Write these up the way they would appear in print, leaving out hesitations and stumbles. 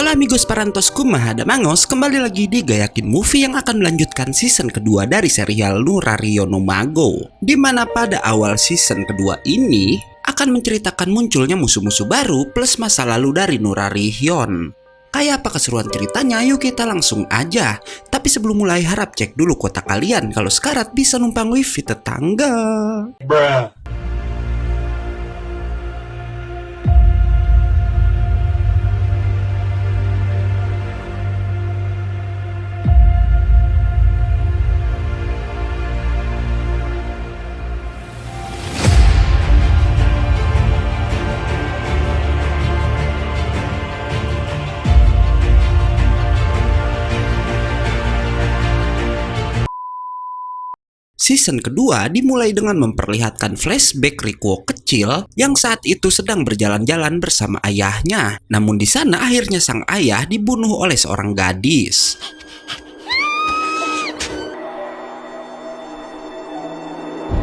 Halo amigos parantos kumaha damangos, kembali lagi di Gayakin Movie yang akan melanjutkan season kedua dari serial Nurario no Mago, dimana pada awal season kedua ini akan menceritakan munculnya musuh-musuh baru plus masa lalu dari Nurarihyun. Kayak apa keseruan ceritanya? Yuk kita langsung aja. Tapi sebelum mulai harap cek dulu kota kalian kalau sekarat bisa numpang wifi tetangga. Bruh. Season kedua dimulai dengan memperlihatkan flashback Rikuo kecil yang saat itu sedang berjalan-jalan bersama ayahnya. Namun di sana akhirnya sang ayah dibunuh oleh seorang gadis.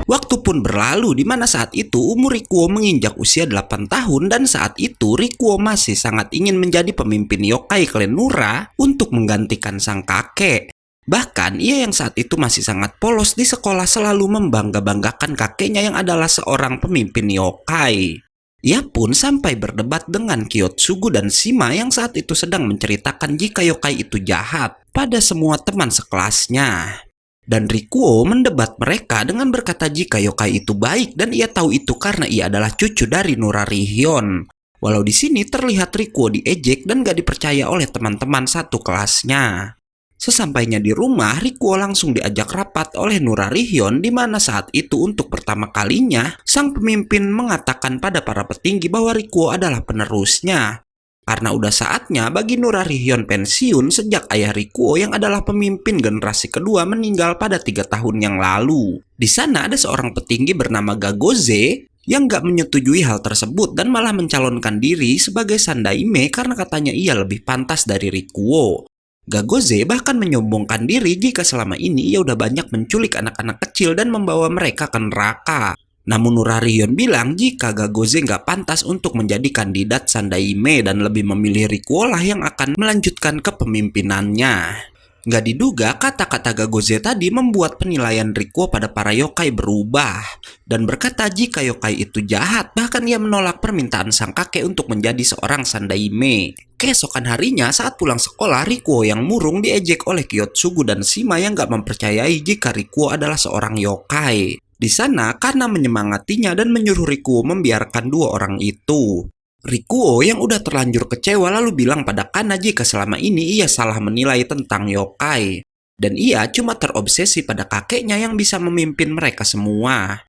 Waktu pun berlalu di mana saat itu umur Rikuo menginjak usia 8 tahun dan saat itu Rikuo masih sangat ingin menjadi pemimpin yokai klan Nura untuk menggantikan sang kakek. Bahkan ia yang saat itu masih sangat polos di sekolah selalu membangga-banggakan kakeknya yang adalah seorang pemimpin yokai. Ia pun sampai berdebat dengan Kyotsugu dan Shima yang saat itu sedang menceritakan jika yokai itu jahat pada semua teman sekelasnya. Dan Rikuo mendebat mereka dengan berkata jika yokai itu baik dan ia tahu itu karena ia adalah cucu dari Nurarihyun. Walau di sini terlihat Rikuo diejek dan gak dipercaya oleh teman-teman satu kelasnya. Sesampainya di rumah, Rikuo langsung diajak rapat oleh Nurarihyun di mana saat itu untuk pertama kalinya sang pemimpin mengatakan pada para petinggi bahwa Rikuo adalah penerusnya. Karena udah saatnya bagi Nurarihyun pensiun sejak ayah Rikuo yang adalah pemimpin generasi kedua meninggal pada 3 tahun yang lalu. Di sana ada seorang petinggi bernama Gagoze yang gak menyetujui hal tersebut dan malah mencalonkan diri sebagai Sandaime karena katanya ia lebih pantas dari Rikuo. Gagoze bahkan menyombongkan diri jika selama ini ia udah banyak menculik anak-anak kecil dan membawa mereka ke neraka. Namun Nurarihyun bilang jika Gagoze nggak pantas untuk menjadi kandidat Sandaime dan lebih memilih Rikuo lah yang akan melanjutkan kepemimpinannya. Nggak diduga kata-kata Gagoze tadi membuat penilaian Rikuo pada para yokai berubah dan berkata jika yokai itu jahat, bahkan ia menolak permintaan sang kakek untuk menjadi seorang Sandaime. Keesokan harinya saat pulang sekolah, Rikuo yang murung diejek oleh Kyotsugu dan Shima yang gak mempercayai jika Rikuo adalah seorang yokai. Di sana karena menyemangatinya dan menyuruh Rikuo membiarkan dua orang itu. Rikuo yang udah terlanjur kecewa lalu bilang pada Kana jika selama ini ia salah menilai tentang yokai. Dan ia cuma terobsesi pada kakeknya yang bisa memimpin mereka semua.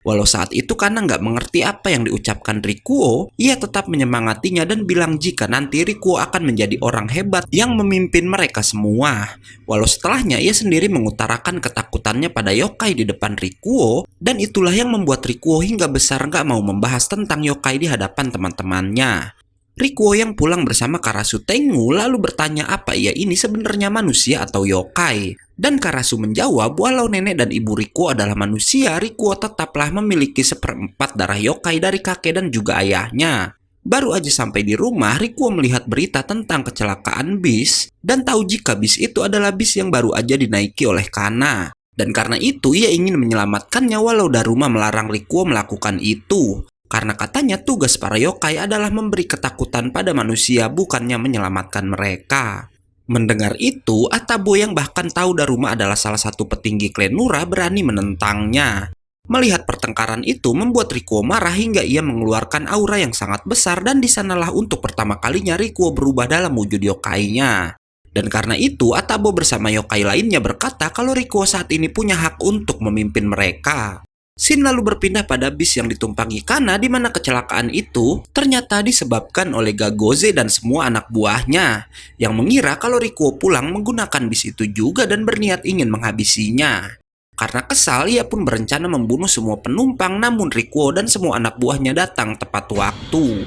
Walau saat itu Kana nggak mengerti apa yang diucapkan Rikuo, ia tetap menyemangatinya dan bilang jika nanti Rikuo akan menjadi orang hebat yang memimpin mereka semua. Walau setelahnya ia sendiri mengutarakan ketakutannya pada yokai di depan Rikuo, dan itulah yang membuat Rikuo hingga besar nggak mau membahas tentang yokai di hadapan teman-temannya. Rikuo yang pulang bersama Karasu Tengu lalu bertanya apa ia ini sebenarnya manusia atau yokai. Dan Karasu menjawab walau nenek dan ibu Rikuo adalah manusia, Rikuo tetaplah memiliki 1/4 darah yokai dari kakek dan juga ayahnya. Baru aja sampai di rumah, Rikuo melihat berita tentang kecelakaan bis dan tahu jika bis itu adalah bis yang baru aja dinaiki oleh Kana. Dan karena itu ia ingin menyelamatkannya walau Daruma melarang Rikuo melakukan itu. Karena katanya tugas para yokai adalah memberi ketakutan pada manusia bukannya menyelamatkan mereka. Mendengar itu, Atabo yang bahkan tahu Daruma adalah salah satu petinggi klan Nura berani menentangnya. Melihat pertengkaran itu membuat Rikuo marah hingga ia mengeluarkan aura yang sangat besar dan disanalah untuk pertama kalinya Rikuo berubah dalam wujud yokainya. Dan karena itu Atabo bersama yokai lainnya berkata kalau Rikuo saat ini punya hak untuk memimpin mereka. Scene lalu berpindah pada bis yang ditumpangi Kana di mana kecelakaan itu ternyata disebabkan oleh Gagoze dan semua anak buahnya yang mengira kalau Rikuo pulang menggunakan bis itu juga dan berniat ingin menghabisinya. Karena kesal ia pun berencana membunuh semua penumpang namun Rikuo dan semua anak buahnya datang tepat waktu.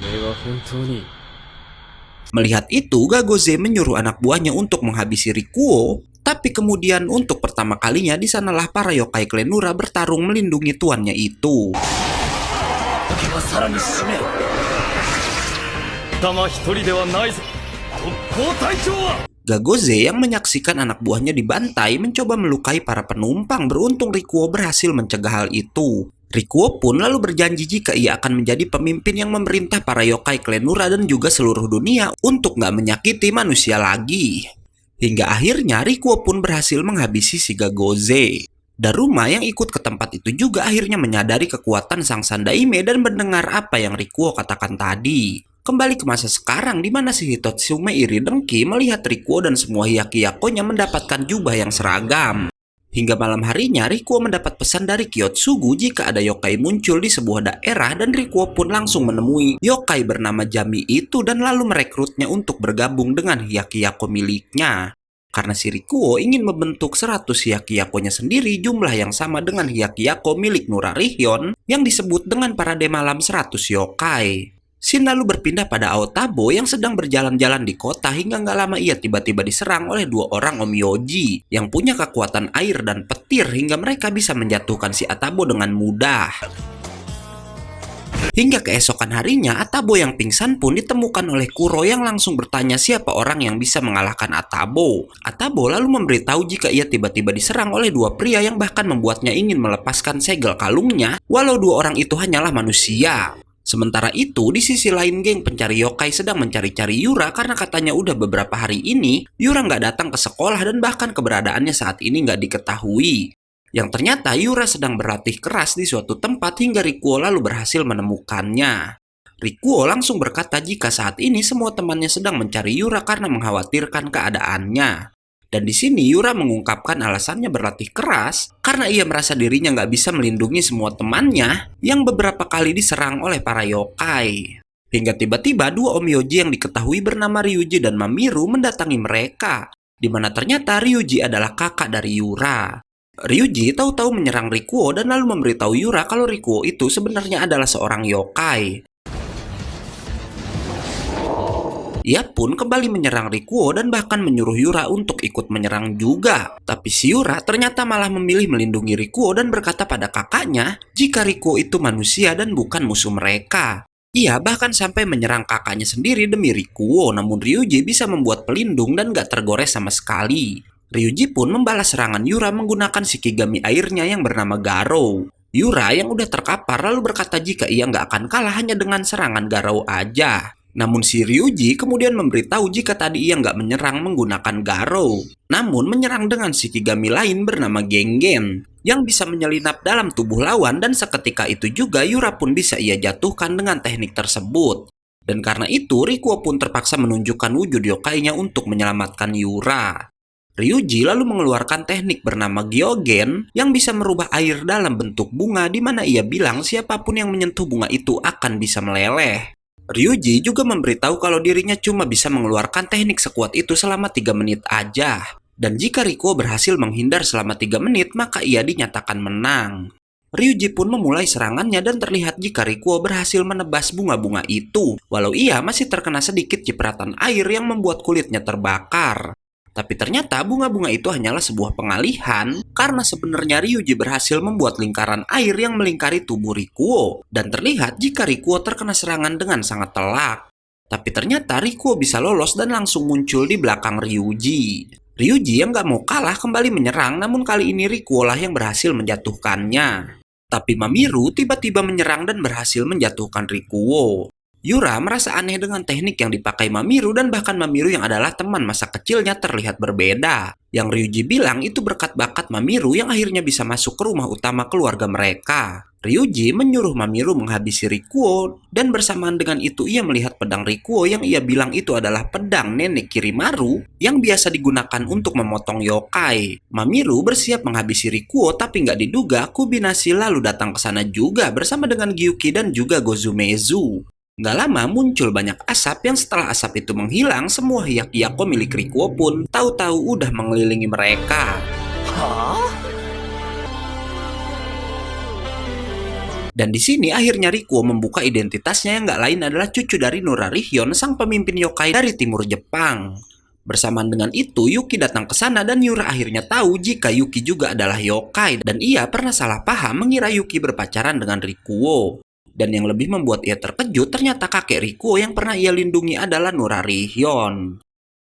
Melihat itu Gagoze menyuruh anak buahnya untuk menghabisi Rikuo. Tapi kemudian untuk pertama kalinya di sanalah para yokai klan Nura bertarung melindungi tuannya itu. Gagoze yang menyaksikan anak buahnya dibantai mencoba melukai para penumpang. Beruntung Rikuo berhasil mencegah hal itu. Rikuo pun lalu berjanji jika ia akan menjadi pemimpin yang memerintah para yokai klan Nura dan juga seluruh dunia untuk nggak menyakiti manusia lagi. Hingga akhirnya Rikuo pun berhasil menghabisi si Gagoze. Daruma yang ikut ke tempat itu juga akhirnya menyadari kekuatan sang Sandaime dan mendengar apa yang Rikuo katakan tadi. Kembali ke masa sekarang di mana si Hitotsume iri dengki melihat Rikuo dan semua Hyakuyakonya mendapatkan jubah yang seragam. Hingga malam harinya Rikuo mendapat pesan dari Kyotsugu jika ada yokai muncul di sebuah daerah dan Rikuo pun langsung menemui yokai bernama Jami itu dan lalu merekrutnya untuk bergabung dengan Hyakuyako miliknya. Karena si Rikuo ingin membentuk 100 Hyakuyakonya sendiri, jumlah yang sama dengan Hyakuyako milik Nurarihyon yang disebut dengan parade malam 100 yokai. Shin lalu berpindah pada Aotabo yang sedang berjalan-jalan di kota hingga nggak lama ia tiba-tiba diserang oleh 2 orang Onmyoji yang punya kekuatan air dan petir hingga mereka bisa menjatuhkan si Atabo dengan mudah. Hingga keesokan harinya, Atabo yang pingsan pun ditemukan oleh Kuro yang langsung bertanya siapa orang yang bisa mengalahkan Atabo. Atabo lalu memberitahu jika ia tiba-tiba diserang oleh 2 pria yang bahkan membuatnya ingin melepaskan segel kalungnya, walau 2 orang itu hanyalah manusia. Sementara itu, di sisi lain geng pencari yokai sedang mencari-cari Yura karena katanya udah beberapa hari ini Yura nggak datang ke sekolah dan bahkan keberadaannya saat ini nggak diketahui. Yang ternyata Yura sedang berlatih keras di suatu tempat hingga Rikuo lalu berhasil menemukannya. Rikuo langsung berkata jika saat ini semua temannya sedang mencari Yura karena mengkhawatirkan keadaannya. Dan di sini Yura mengungkapkan alasannya berlatih keras karena ia merasa dirinya nggak bisa melindungi semua temannya yang beberapa kali diserang oleh para yokai. Hingga tiba-tiba 2 Onmyoji yang diketahui bernama Ryuji dan Mamiru mendatangi mereka, di mana ternyata Ryuji adalah kakak dari Yura. Ryuji tahu-tahu menyerang Rikuo dan lalu memberitahu Yura kalau Rikuo itu sebenarnya adalah seorang yokai. Ia pun kembali menyerang Rikuo dan bahkan menyuruh Yura untuk ikut menyerang juga. Tapi si Yura ternyata malah memilih melindungi Rikuo dan berkata pada kakaknya jika Rikuo itu manusia dan bukan musuh mereka. Ia bahkan sampai menyerang kakaknya sendiri demi Rikuo, namun Ryuji bisa membuat pelindung dan gak tergores sama sekali. Ryuji pun membalas serangan Yura menggunakan shikigami airnya yang bernama Garou. Yura yang udah terkapar lalu berkata jika ia nggak akan kalah hanya dengan serangan Garou aja. Namun si Ryuji kemudian memberitahu jika tadi ia nggak menyerang menggunakan Garou, namun menyerang dengan shikigami lain bernama Gengen yang bisa menyelinap dalam tubuh lawan dan seketika itu juga Yura pun bisa ia jatuhkan dengan teknik tersebut. Dan karena itu Rikuo pun terpaksa menunjukkan wujud yokainya untuk menyelamatkan Yura. Ryuji lalu mengeluarkan teknik bernama Gyogen yang bisa merubah air dalam bentuk bunga di mana ia bilang siapapun yang menyentuh bunga itu akan bisa meleleh. Ryuji juga memberitahu kalau dirinya cuma bisa mengeluarkan teknik sekuat itu selama 3 menit aja. Dan jika Rikuo berhasil menghindar selama 3 menit, maka ia dinyatakan menang. Ryuji pun memulai serangannya dan terlihat jika Rikuo berhasil menebas bunga-bunga itu, walau ia masih terkena sedikit cipratan air yang membuat kulitnya terbakar. Tapi ternyata bunga-bunga itu hanyalah sebuah pengalihan karena sebenarnya Ryuji berhasil membuat lingkaran air yang melingkari tubuh Rikuo dan terlihat jika Rikuo terkena serangan dengan sangat telak. Tapi ternyata Rikuo bisa lolos dan langsung muncul di belakang Ryuji. Ryuji yang gak mau kalah kembali menyerang, namun kali ini Rikuo lah yang berhasil menjatuhkannya. Tapi Mamiru tiba-tiba menyerang dan berhasil menjatuhkan Rikuo. Yura merasa aneh dengan teknik yang dipakai Mamiru dan bahkan Mamiru yang adalah teman masa kecilnya terlihat berbeda. Yang Ryuji bilang itu berkat bakat Mamiru yang akhirnya bisa masuk ke rumah utama keluarga mereka. Ryuji menyuruh Mamiru menghabisi Rikuo dan bersamaan dengan itu ia melihat pedang Rikuo yang ia bilang itu adalah pedang nenek Kirimaru yang biasa digunakan untuk memotong yokai. Mamiru bersiap menghabisi Rikuo tapi nggak diduga Kubinashi lalu datang ke sana juga bersama dengan Gyuki dan juga Gozumezu. Nggak lama muncul banyak asap yang setelah asap itu menghilang, semua Hyakuyaku milik Rikuo pun tahu-tahu udah mengelilingi mereka. Dan di sini akhirnya Rikuo membuka identitasnya yang nggak lain adalah cucu dari Nurarihyon, sang pemimpin yokai dari timur Jepang. Bersamaan dengan itu, Yuki datang ke sana dan Yura akhirnya tahu jika Yuki juga adalah yokai dan ia pernah salah paham mengira Yuki berpacaran dengan Rikuo. Dan yang lebih membuat ia terkejut ternyata kakek Rikuo yang pernah ia lindungi adalah Nurarihyon.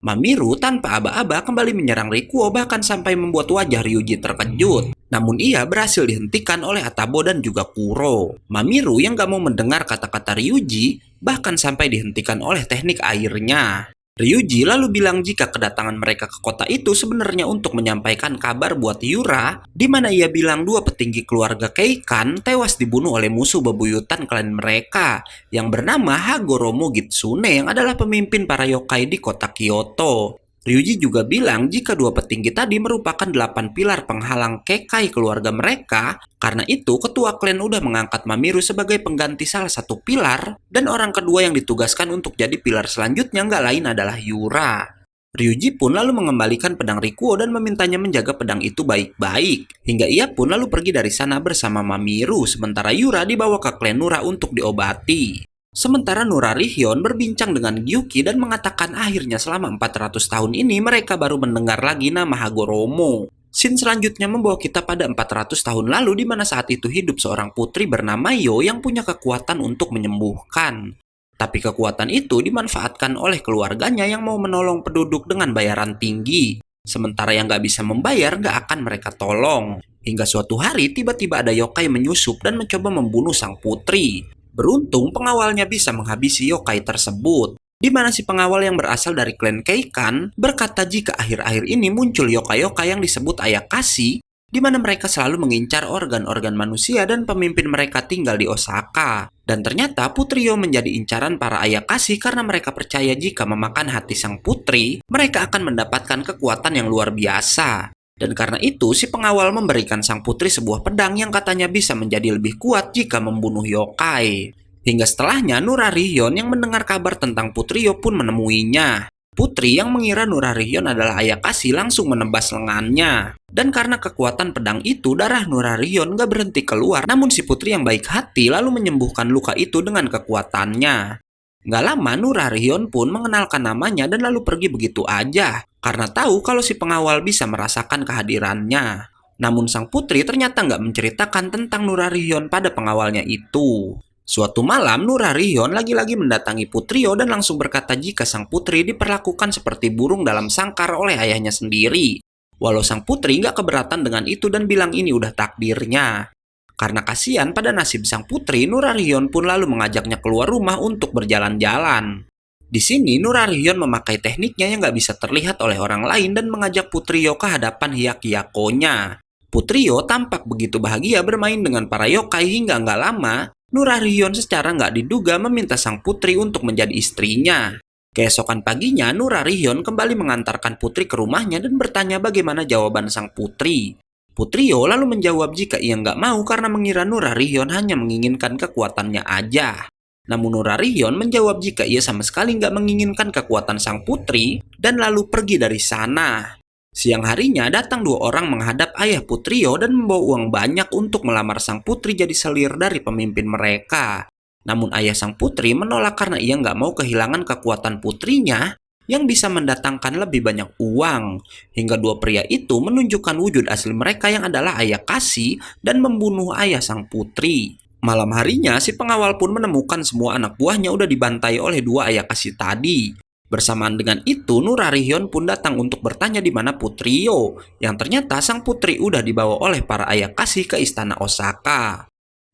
Mamiru tanpa aba-aba kembali menyerang Rikuo bahkan sampai membuat wajah Ryuji terkejut. Namun ia berhasil dihentikan oleh Atabo dan juga Kuro. Mamiru yang gak mau mendengar kata-kata Ryuji bahkan sampai dihentikan oleh teknik airnya. Ryuji lalu bilang jika kedatangan mereka ke kota itu sebenarnya untuk menyampaikan kabar buat Yura, di mana ia bilang dua petinggi keluarga Keikan tewas dibunuh oleh musuh bebuyutan klan mereka yang bernama Hagoromo Gitsune yang adalah pemimpin para yokai di kota Kyoto. Ryuji juga bilang jika dua petinggi tadi merupakan 8 pilar penghalang kekai keluarga mereka. Karena itu, ketua klan udah mengangkat Mamiru sebagai pengganti salah satu pilar, dan orang kedua yang ditugaskan untuk jadi pilar selanjutnya nggak lain adalah Yura. Ryuji pun lalu mengembalikan pedang Rikuo dan memintanya menjaga pedang itu baik-baik. Hingga ia pun lalu pergi dari sana bersama Mamiru, sementara Yura dibawa ke klan Nura untuk diobati. Sementara Nurarihyun berbincang dengan Gyuki dan mengatakan akhirnya selama 400 tahun ini mereka baru mendengar lagi nama Hagoromo. Scene selanjutnya membawa kita pada 400 tahun lalu di mana saat itu hidup seorang putri bernama Yo yang punya kekuatan untuk menyembuhkan. Tapi kekuatan itu dimanfaatkan oleh keluarganya yang mau menolong penduduk dengan bayaran tinggi. Sementara yang gak bisa membayar gak akan mereka tolong. Hingga suatu hari tiba-tiba ada yokai menyusup dan mencoba membunuh sang putri. Beruntung pengawalnya bisa menghabisi yokai tersebut, di mana si pengawal yang berasal dari klan Keikan berkata jika akhir-akhir ini muncul yokai-yokai yang disebut Ayakashi, di mana mereka selalu mengincar organ-organ manusia dan pemimpin mereka tinggal di Osaka. Dan ternyata Putri Yo menjadi incaran para Ayakashi karena mereka percaya jika memakan hati sang putri, mereka akan mendapatkan kekuatan yang luar biasa. Dan karena itu, si pengawal memberikan sang putri sebuah pedang yang katanya bisa menjadi lebih kuat jika membunuh yokai. Hingga setelahnya, Nurarihyun yang mendengar kabar tentang Putri Yo pun menemuinya. Putri yang mengira Nurarihyun adalah Ayakashi langsung menebas lengannya. Dan karena kekuatan pedang itu, darah Nurarihyun gak berhenti keluar. Namun si putri yang baik hati lalu menyembuhkan luka itu dengan kekuatannya. Gak lama Nurarihyun pun mengenalkan namanya dan lalu pergi begitu aja. Karena tahu kalau si pengawal bisa merasakan kehadirannya. Namun sang putri ternyata nggak menceritakan tentang Nurarihyun pada pengawalnya itu. Suatu malam Nurarihyun lagi-lagi mendatangi Putri Yo dan langsung berkata jika sang putri diperlakukan seperti burung dalam sangkar oleh ayahnya sendiri. Walau sang putri nggak keberatan dengan itu dan bilang ini udah takdirnya. Karena kasihan pada nasib sang putri, Nurarihyun pun lalu mengajaknya keluar rumah untuk berjalan-jalan. Di sini Nurarihyun memakai tekniknya yang nggak bisa terlihat oleh orang lain dan mengajak Putri Yo ke hadapan Hyakuyakonya. Putri Yo tampak begitu bahagia bermain dengan para yokai hingga nggak lama, Nurarihyun secara nggak diduga meminta sang putri untuk menjadi istrinya. Keesokan paginya, Nurarihyun kembali mengantarkan putri ke rumahnya dan bertanya bagaimana jawaban sang putri. Putri Yo lalu menjawab jika ia nggak mau karena mengira Nurarihyun hanya menginginkan kekuatannya aja. Namun Nurarihyun menjawab jika ia sama sekali nggak menginginkan kekuatan sang putri dan lalu pergi dari sana. Siang harinya datang dua orang menghadap ayah Putri Yo dan membawa uang banyak untuk melamar sang putri jadi selir dari pemimpin mereka. Namun ayah sang putri menolak karena ia nggak mau kehilangan kekuatan putrinya yang bisa mendatangkan lebih banyak uang. Hingga dua pria itu menunjukkan wujud asli mereka yang adalah Ayakashi dan membunuh ayah sang putri. Malam harinya, si pengawal pun menemukan semua anak buahnya udah dibantai oleh dua Ayakashi tadi. Bersamaan dengan itu, Nurarihyun pun datang untuk bertanya di mana Putri Yo, yang ternyata sang putri udah dibawa oleh para Ayakashi ke istana Osaka.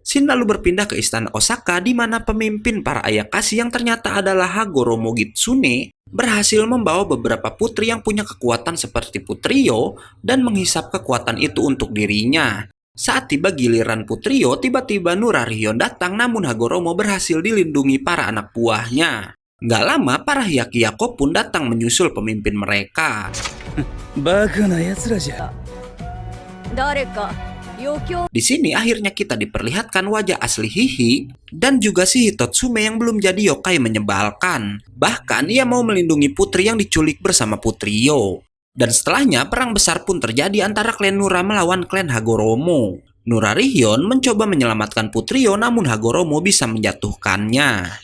Shin lalu berpindah ke istana Osaka di mana pemimpin para Ayakashi yang ternyata adalah Hagoromo Gitsune berhasil membawa beberapa putri yang punya kekuatan seperti Putri Yo dan menghisap kekuatan itu untuk dirinya. Saat tiba giliran Putri Yo, tiba-tiba Nurarihyun datang namun Hagoromo berhasil dilindungi para anak buahnya. Nggak lama, para Hyakuyaku pun datang menyusul pemimpin mereka. Di sini akhirnya kita diperlihatkan wajah asli Hihi dan juga si Hitotsume yang belum jadi yokai menyebalkan. Bahkan ia mau melindungi putri yang diculik bersama Putri Yo. Dan setelahnya perang besar pun terjadi antara klan Nura melawan klan Hagoromo. Nurarihyun mencoba menyelamatkan Putri Yo namun Hagoromo bisa menjatuhkannya.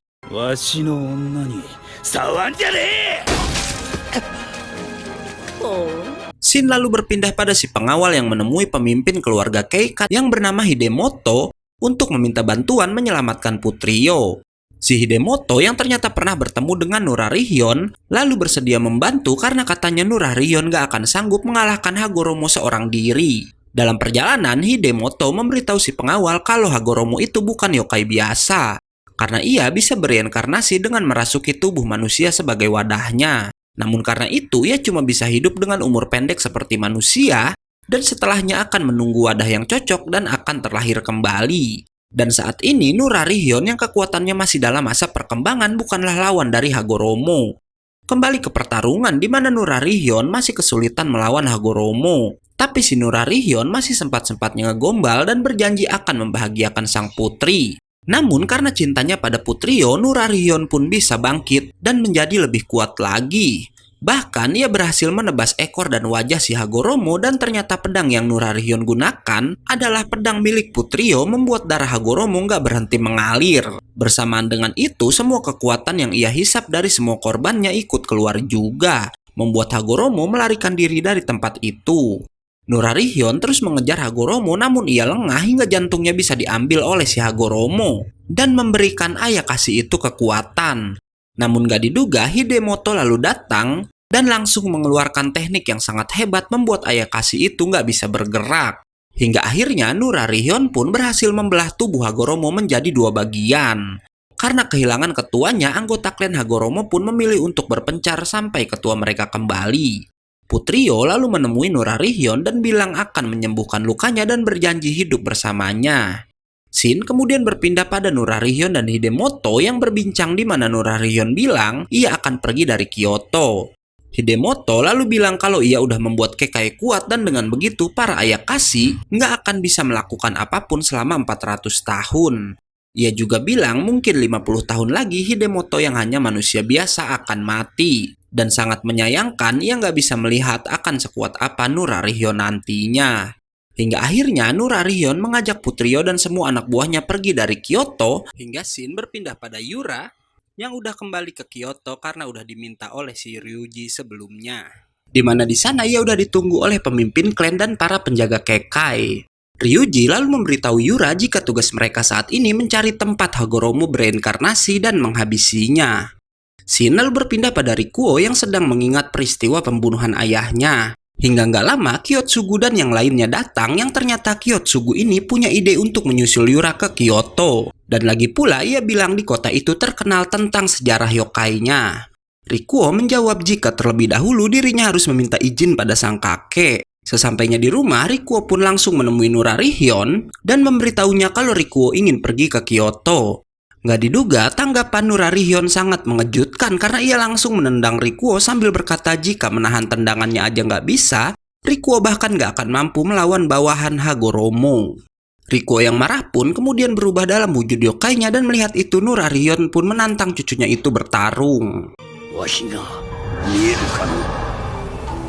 Shin lalu berpindah pada si pengawal yang menemui pemimpin keluarga Keikan yang bernama Hidemoto untuk meminta bantuan menyelamatkan Putri Yo. Si Hidemoto yang ternyata pernah bertemu dengan Nurarihyun lalu bersedia membantu karena katanya Nurarihyun gak akan sanggup mengalahkan Hagoromo seorang diri. Dalam perjalanan, Hidemoto memberitahu si pengawal kalau Hagoromo itu bukan yokai biasa, karena ia bisa bereinkarnasi dengan merasuki tubuh manusia sebagai wadahnya. Namun karena itu, ia cuma bisa hidup dengan umur pendek seperti manusia, dan setelahnya akan menunggu wadah yang cocok dan akan terlahir kembali. Dan saat ini Nurarihyun yang kekuatannya masih dalam masa perkembangan bukanlah lawan dari Hagoromo. Kembali ke pertarungan di mana Nurarihyun masih kesulitan melawan Hagoromo. Tapi si Nurarihyun masih sempat-sempatnya ngegombal dan berjanji akan membahagiakan sang putri. Namun karena cintanya pada Putrio, Nurarihyun pun bisa bangkit dan menjadi lebih kuat lagi. Bahkan ia berhasil menebas ekor dan wajah si Hagoromo dan ternyata pedang yang Nurarihyun gunakan adalah pedang milik Putrio membuat darah Hagoromo nggak berhenti mengalir. Bersamaan dengan itu semua kekuatan yang ia hisap dari semua korbannya ikut keluar juga, membuat Hagoromo melarikan diri dari tempat itu. Nurarihyun terus mengejar Hagoromo namun ia lengah hingga jantungnya bisa diambil oleh si Hagoromo dan memberikan Ayakashi itu kekuatan. Namun gak diduga Hidemoto lalu datang dan langsung mengeluarkan teknik yang sangat hebat membuat Ayakashi itu gak bisa bergerak. Hingga akhirnya Nurarihyun pun berhasil membelah tubuh Hagoromo menjadi dua bagian. Karena kehilangan ketuanya, anggota klan Hagoromo pun memilih untuk berpencar sampai ketua mereka kembali. Putrio lalu menemui Nurarihyun dan bilang akan menyembuhkan lukanya dan berjanji hidup bersamanya. Scene kemudian berpindah pada Nurarihyun dan Hidemoto yang berbincang di mana Nurarihyun bilang ia akan pergi dari Kyoto. Hidemoto lalu bilang kalau ia udah membuat Kekai kuat dan dengan begitu para Ayakashi nggak akan bisa melakukan apapun selama 400 tahun. Ia juga bilang mungkin 50 tahun lagi Hidemoto yang hanya manusia biasa akan mati. Dan sangat menyayangkan ia nggak bisa melihat akan sekuat apa Nurarihyun nantinya. Hingga akhirnya Nurarihyun mengajak Putrio dan semua anak buahnya pergi dari Kyoto hingga scene berpindah pada Yura yang udah kembali ke Kyoto karena udah diminta oleh si Ryuji sebelumnya. Dimana di sana ia udah ditunggu oleh pemimpin klan dan para penjaga Kekai. Ryuji lalu memberitahu Yura jika tugas mereka saat ini mencari tempat Hagoromo bereinkarnasi dan menghabisinya. Scene lalu berpindah pada Rikuo yang sedang mengingat peristiwa pembunuhan ayahnya. Hingga nggak lama, Kyotsugu dan yang lainnya datang yang ternyata Kyotsugu ini punya ide untuk menyusul Yura ke Kyoto. Dan lagi pula ia bilang di kota itu terkenal tentang sejarah yokainya. Rikuo menjawab jika terlebih dahulu dirinya harus meminta izin pada sang kakek. Sesampainya di rumah, Rikuo pun langsung menemui Nurarihyun dan memberitahunya kalau Rikuo ingin pergi ke Kyoto. Nggak diduga, tanggapan Nurarihyun sangat mengejutkan karena ia langsung menendang Rikuo sambil berkata jika menahan tendangannya aja nggak bisa, Rikuo bahkan nggak akan mampu melawan bawahan Hagoromo. Rikuo yang marah pun kemudian berubah dalam wujud yokainya dan melihat itu Nurarihyun pun menantang cucunya itu bertarung.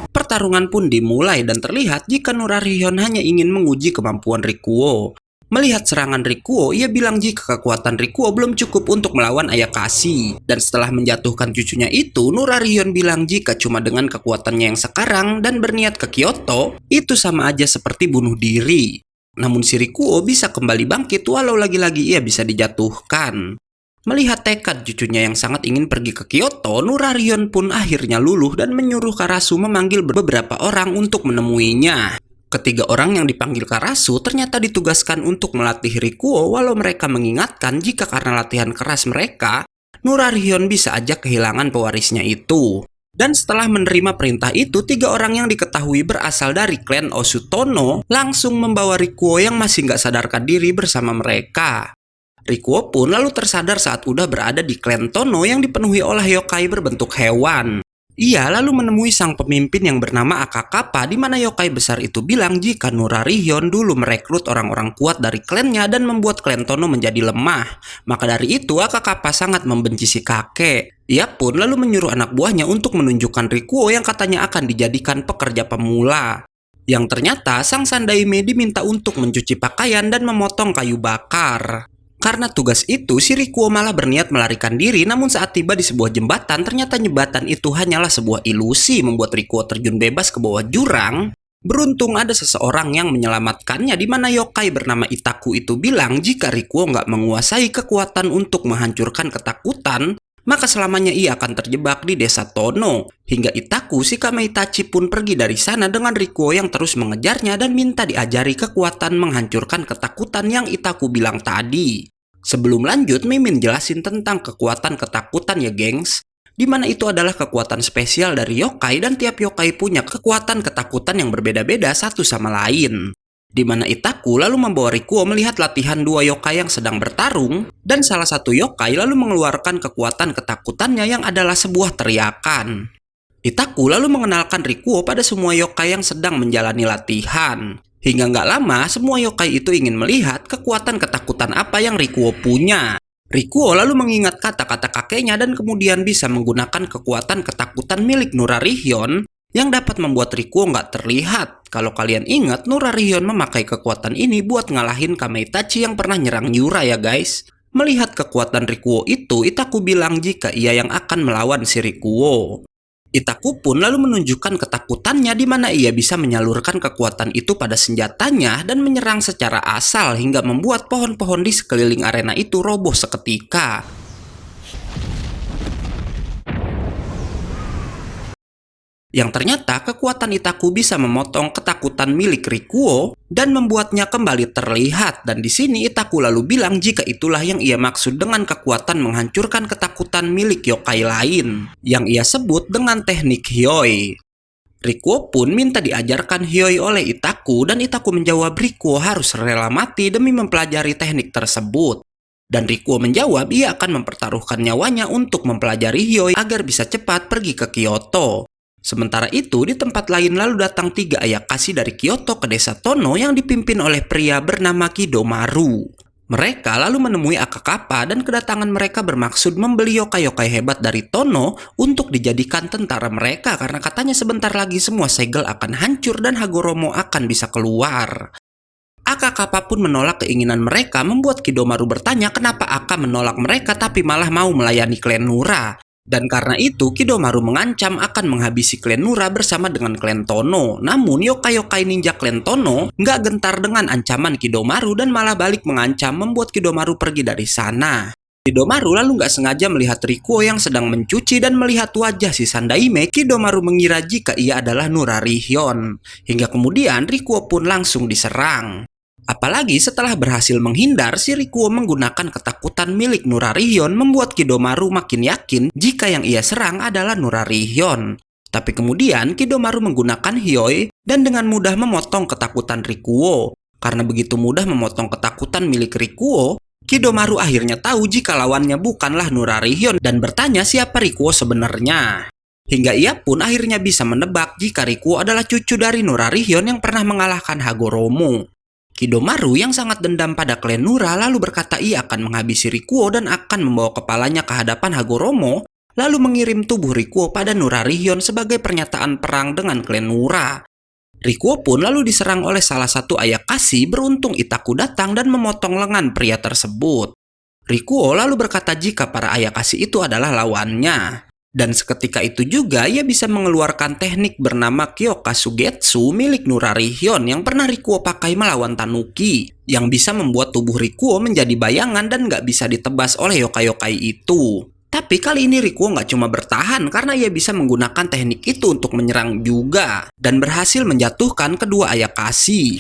Pertarungan pun dimulai dan terlihat jika Nurarihyun hanya ingin menguji kemampuan Rikuo. Melihat serangan Rikuo, ia bilang jika kekuatan Rikuo belum cukup untuk melawan Ayakashi. Dan setelah menjatuhkan cucunya itu, Nurarihyun bilang jika cuma dengan kekuatannya yang sekarang dan berniat ke Kyoto, itu sama aja seperti bunuh diri. Namun si Rikuo bisa kembali bangkit walau lagi-lagi ia bisa dijatuhkan. Melihat tekad cucunya yang sangat ingin pergi ke Kyoto, Nurarihyun pun akhirnya luluh dan menyuruh Karasu memanggil beberapa orang untuk menemuinya. Ketiga orang yang dipanggil Karasu ternyata ditugaskan untuk melatih Rikuo walau mereka mengingatkan jika karena latihan keras mereka, Nurarihyun bisa aja kehilangan pewarisnya itu. Dan setelah menerima perintah itu, tiga orang yang diketahui berasal dari klan Osutono langsung membawa Rikuo yang masih nggak sadarkan diri bersama mereka. Rikuo pun lalu tersadar saat udah berada di klan Tono yang dipenuhi oleh yokai berbentuk hewan. Ia lalu menemui sang pemimpin yang bernama Akakapa di mana yokai besar itu bilang jika Nurarihyun dulu merekrut orang-orang kuat dari klannya dan membuat klan Tono menjadi lemah. Maka dari itu Akakapa sangat membenci si kakek. Ia pun lalu menyuruh anak buahnya untuk menunjukkan Rikuo yang katanya akan dijadikan pekerja pemula. Yang ternyata sang Sandaime diminta untuk mencuci pakaian dan memotong kayu bakar. Karena tugas itu, si Rikuo malah berniat melarikan diri, namun saat tiba di sebuah jembatan, ternyata jembatan itu hanyalah sebuah ilusi membuat Rikuo terjun bebas ke bawah jurang. Beruntung ada seseorang yang menyelamatkannya, di mana yokai bernama Itaku itu bilang jika Rikuo nggak menguasai kekuatan untuk menghancurkan ketakutan, maka selamanya ia akan terjebak di desa Tono. Hingga Itaku, si Kame Itachi pun pergi dari sana dengan Rikuo yang terus mengejarnya dan minta diajari kekuatan menghancurkan ketakutan yang Itaku bilang tadi. Sebelum lanjut, Mimin jelasin tentang kekuatan ketakutan ya gengs. Dimana itu adalah kekuatan spesial dari yokai dan tiap yokai punya kekuatan ketakutan yang berbeda-beda satu sama lain. Dimana Itaku lalu membawa Rikuo melihat latihan dua yokai yang sedang bertarung, dan salah satu yokai lalu mengeluarkan kekuatan ketakutannya yang adalah sebuah teriakan. Itaku lalu mengenalkan Rikuo pada semua yokai yang sedang menjalani latihan. Hingga nggak lama, semua yokai itu ingin melihat kekuatan ketakutan apa yang Rikuo punya. Rikuo lalu mengingat kata-kata kakeknya dan kemudian bisa menggunakan kekuatan ketakutan milik Nurarihyun yang dapat membuat Rikuo nggak terlihat. Kalau kalian ingat, Nurarihyun memakai kekuatan ini buat ngalahin Kame Itachi yang pernah nyerang Yura ya guys. Melihat kekuatan Rikuo itu, Itaku bilang jika ia yang akan melawan si Rikuo. Itaku pun lalu menunjukkan ketakutannya di mana ia bisa menyalurkan kekuatan itu pada senjatanya dan menyerang secara asal hingga membuat pohon-pohon di sekeliling arena itu roboh seketika. Yang ternyata kekuatan Itaku bisa memotong ketakutan milik Rikuo dan membuatnya kembali terlihat. Dan di sini Itaku lalu bilang jika itulah yang ia maksud dengan kekuatan menghancurkan ketakutan milik yokai lain, yang ia sebut dengan teknik Hyoi. Rikuo pun minta diajarkan Hyoi oleh Itaku dan Itaku menjawab Rikuo harus rela mati demi mempelajari teknik tersebut. Dan Rikuo menjawab ia akan mempertaruhkan nyawanya untuk mempelajari Hyoi agar bisa cepat pergi ke Kyoto. Sementara itu, di tempat lain lalu datang 3 ayakashi dari Kyoto ke desa Tono yang dipimpin oleh pria bernama Kidomaru. Mereka lalu menemui Akakapa dan kedatangan mereka bermaksud membeli yokai-yokai hebat dari Tono untuk dijadikan tentara mereka karena katanya sebentar lagi semua segel akan hancur dan Hagoromo akan bisa keluar. Akakapa pun menolak keinginan mereka, membuat Kidomaru bertanya kenapa Aka menolak mereka tapi malah mau melayani klan Nura. Dan karena itu, Kidomaru mengancam akan menghabisi klan Nura bersama dengan klan Tono. Namun, yokai-yokai ninja klan Tono nggak gentar dengan ancaman Kidomaru dan malah balik mengancam membuat Kidomaru pergi dari sana. Kidomaru lalu nggak sengaja melihat Rikuo yang sedang mencuci dan melihat wajah si Sandaime. Kidomaru mengira jika ia adalah Nurarihyun. Hingga kemudian Rikuo pun langsung diserang. Apalagi setelah berhasil menghindar, si Rikuo menggunakan ketakutan milik Nurarihyun membuat Kidomaru makin yakin jika yang ia serang adalah Nurarihyun. Tapi kemudian Kidomaru menggunakan Hyoi dan dengan mudah memotong ketakutan Rikuo. Karena begitu mudah memotong ketakutan milik Rikuo, Kidomaru akhirnya tahu jika lawannya bukanlah Nurarihyun dan bertanya siapa Rikuo sebenarnya. Hingga ia pun akhirnya bisa menebak jika Rikuo adalah cucu dari Nurarihyun yang pernah mengalahkan Hagoromo. Kidomaru yang sangat dendam pada klan Nura lalu berkata ia akan menghabisi Rikuo dan akan membawa kepalanya ke hadapan Hagoromo, lalu mengirim tubuh Rikuo pada Nurarihyun sebagai pernyataan perang dengan klan Nura. Rikuo pun lalu diserang oleh salah satu ayakashi. Beruntung Itaku datang dan memotong lengan pria tersebut. Rikuo lalu berkata jika para ayakashi itu adalah lawannya. Dan seketika itu juga ia bisa mengeluarkan teknik bernama Kyokasugetsu milik Nurarihyun yang pernah Rikuo pakai melawan Tanuki, yang bisa membuat tubuh Rikuo menjadi bayangan dan nggak bisa ditebas oleh yokai-yokai itu. Tapi kali ini Rikuo nggak cuma bertahan karena ia bisa menggunakan teknik itu untuk menyerang juga, dan berhasil menjatuhkan kedua ayakashi.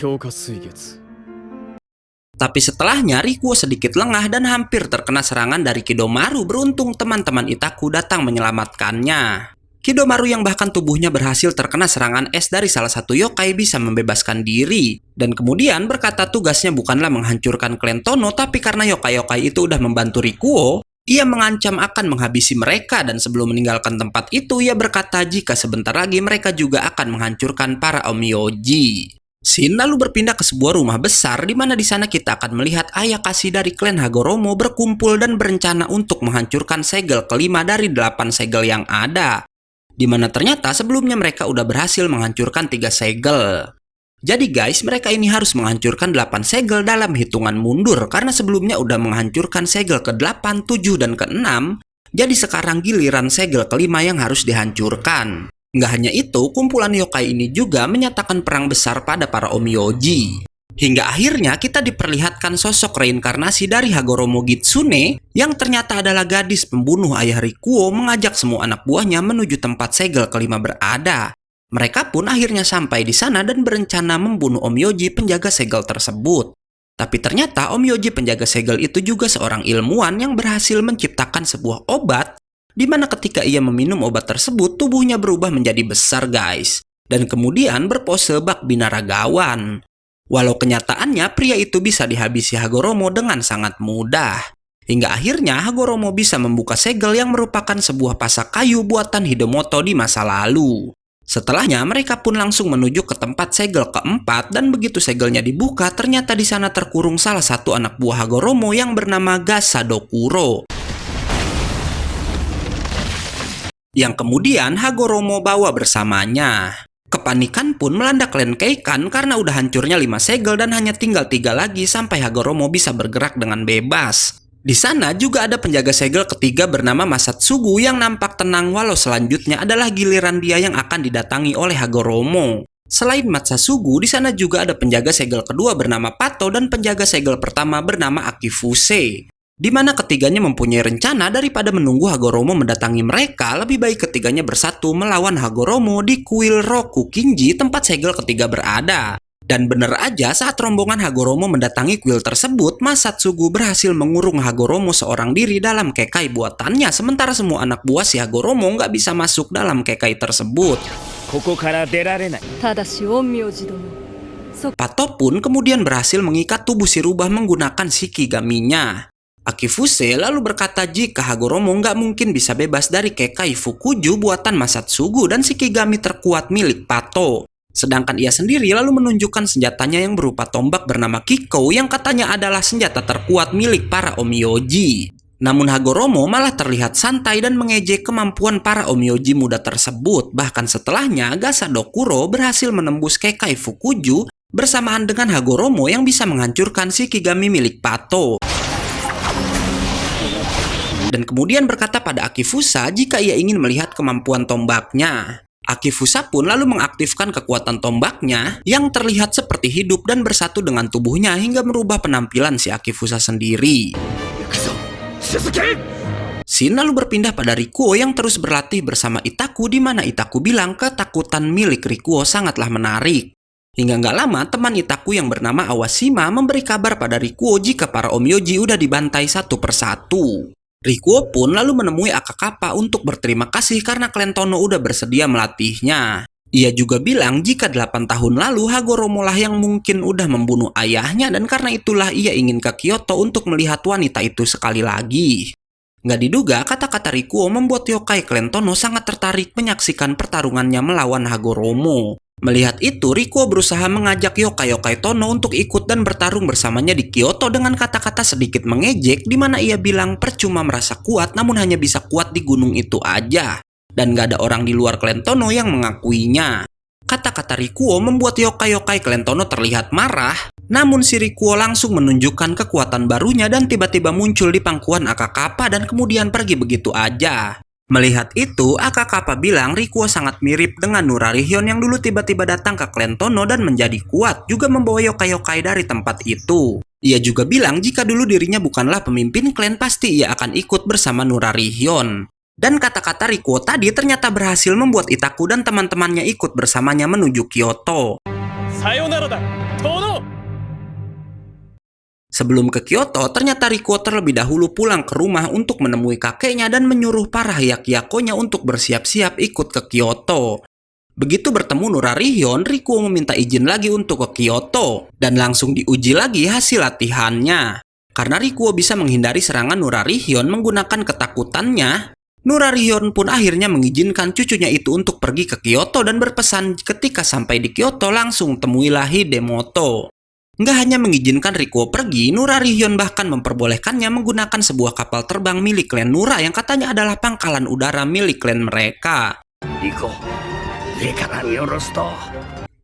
Tapi setelahnya Rikuo sedikit lengah dan hampir terkena serangan dari Kidomaru. Beruntung teman-teman Itaku datang menyelamatkannya. Kidomaru yang bahkan tubuhnya berhasil terkena serangan es dari salah satu yokai bisa membebaskan diri. Dan kemudian berkata tugasnya bukanlah menghancurkan klan Tono, tapi karena yokai-yokai itu udah membantu Rikuo, ia mengancam akan menghabisi mereka. Dan sebelum meninggalkan tempat itu ia berkata jika sebentar lagi mereka juga akan menghancurkan para Onmyoji. Shin lalu berpindah ke sebuah rumah besar di mana di sana kita akan melihat ayakashi dari klan Hagoromo berkumpul dan berencana untuk menghancurkan segel kelima dari 8 segel yang ada. Di mana ternyata sebelumnya mereka udah berhasil menghancurkan 3 segel. Jadi guys, mereka ini harus menghancurkan 8 segel dalam hitungan mundur karena sebelumnya udah menghancurkan segel ke-8, 7, dan ke-6. Jadi sekarang giliran segel kelima yang harus dihancurkan. Nggak hanya itu, kumpulan yokai ini juga menyatakan perang besar pada para Onmyoji. Hingga akhirnya kita diperlihatkan sosok reinkarnasi dari Hagoromo Kitsune yang ternyata adalah gadis pembunuh ayah Rikuo mengajak semua anak buahnya menuju tempat segel kelima berada. Mereka pun akhirnya sampai di sana dan berencana membunuh Onmyoji penjaga segel tersebut. Tapi ternyata Onmyoji penjaga segel itu juga seorang ilmuwan yang berhasil menciptakan sebuah obat di mana ketika ia meminum obat tersebut tubuhnya berubah menjadi besar guys. Dan kemudian berpose bak binaragawan. Walau kenyataannya pria itu bisa dihabisi Hagoromo dengan sangat mudah. Hingga akhirnya Hagoromo bisa membuka segel yang merupakan sebuah pasak kayu buatan Hidemoto di masa lalu. Setelahnya mereka pun langsung menuju ke tempat segel keempat dan begitu segelnya dibuka ternyata di sana terkurung salah satu anak buah Hagoromo yang bernama Gasadokuro. Yang kemudian Hagoromo bawa bersamanya. Kepanikan pun melanda klan Keikan karena udah hancurnya 5 segel dan hanya tinggal 3 lagi sampai Hagoromo bisa bergerak dengan bebas. Di sana juga ada penjaga segel ketiga bernama Masatsugu yang nampak tenang walau selanjutnya adalah giliran dia yang akan didatangi oleh Hagoromo. Selain Masatsugu, di sana juga ada penjaga segel kedua bernama Pato dan penjaga segel pertama bernama Akifuse. Di mana ketiganya mempunyai rencana daripada menunggu Hagoromo mendatangi mereka, lebih baik ketiganya bersatu melawan Hagoromo di kuil Rokukinji tempat segel ketiga berada. Dan bener aja saat rombongan Hagoromo mendatangi kuil tersebut, Masatsugu berhasil mengurung Hagoromo seorang diri dalam kekai buatannya, sementara semua anak buah si Hagoromo nggak bisa masuk dalam kekai tersebut. Pato pun kemudian berhasil mengikat tubuh si rubah menggunakan shikigaminya. Akifuse lalu berkata jika Hagoromo nggak mungkin bisa bebas dari kekai Fukuju buatan Masatsugu dan shikigami terkuat milik Pato. Sedangkan ia sendiri lalu menunjukkan senjatanya yang berupa tombak bernama Kiko yang katanya adalah senjata terkuat milik para Onmyoji. Namun Hagoromo malah terlihat santai dan mengejek kemampuan para Onmyoji muda tersebut. Bahkan setelahnya Gasadokuro berhasil menembus kekai Fukuju bersamaan dengan Hagoromo yang bisa menghancurkan shikigami milik Pato. Dan kemudian berkata pada Akifusa jika ia ingin melihat kemampuan tombaknya. Akifusa pun lalu mengaktifkan kekuatan tombaknya yang terlihat seperti hidup dan bersatu dengan tubuhnya hingga merubah penampilan si Akifusa sendiri. Shin lalu berpindah pada Rikuo yang terus berlatih bersama Itaku di mana Itaku bilang ketakutan milik Rikuo sangatlah menarik. Hingga nggak lama teman Itaku yang bernama Awashima memberi kabar pada Rikuo jika para Onmyoji udah dibantai satu persatu. Rikuo pun lalu menemui Akakapa untuk berterima kasih karena klan Tono udah bersedia melatihnya. Ia juga bilang jika 8 tahun lalu Hagoromo lah yang mungkin udah membunuh ayahnya dan karena itulah ia ingin ke Kyoto untuk melihat wanita itu sekali lagi. Nggak diduga kata-kata Rikuo membuat yokai klan Tono sangat tertarik menyaksikan pertarungannya melawan Hagoromo. Melihat itu, Rikuo berusaha mengajak yokai-yokai Tono untuk ikut dan bertarung bersamanya di Kyoto dengan kata-kata sedikit mengejek di mana ia bilang percuma merasa kuat namun hanya bisa kuat di gunung itu aja. Dan gak ada orang di luar klan Tono yang mengakuinya. Kata-kata Rikuo membuat yokai-yokai klan Tono terlihat marah, namun si Rikuo langsung menunjukkan kekuatan barunya dan tiba-tiba muncul di pangkuan Akakapa dan kemudian pergi begitu aja. Melihat itu, Akakapa bilang Rikuo sangat mirip dengan Nurarihyun yang dulu tiba-tiba datang ke klan Tono dan menjadi kuat, juga membawa yokai-yokai dari tempat itu. Ia juga bilang jika dulu dirinya bukanlah pemimpin klan pasti ia akan ikut bersama Nurarihyun. Dan kata-kata Rikuo tadi ternyata berhasil membuat Itaku dan teman-temannya ikut bersamanya menuju Kyoto. Sayonara da, Tono! Sebelum ke Kyoto, ternyata Rikuo terlebih dahulu pulang ke rumah untuk menemui kakeknya dan menyuruh para hyakuyakonya untuk bersiap-siap ikut ke Kyoto. Begitu bertemu Nurarihyun, Rikuo meminta izin lagi untuk ke Kyoto dan langsung diuji lagi hasil latihannya. Karena Rikuo bisa menghindari serangan Nurarihyun menggunakan ketakutannya, Nurarihyun pun akhirnya mengizinkan cucunya itu untuk pergi ke Kyoto dan berpesan ketika sampai di Kyoto langsung temuilah Hidemoto. Nggak hanya mengizinkan Rikuo pergi, Nurarihyun bahkan memperbolehkannya menggunakan sebuah kapal terbang milik klan Nura yang katanya adalah pangkalan udara milik klan mereka.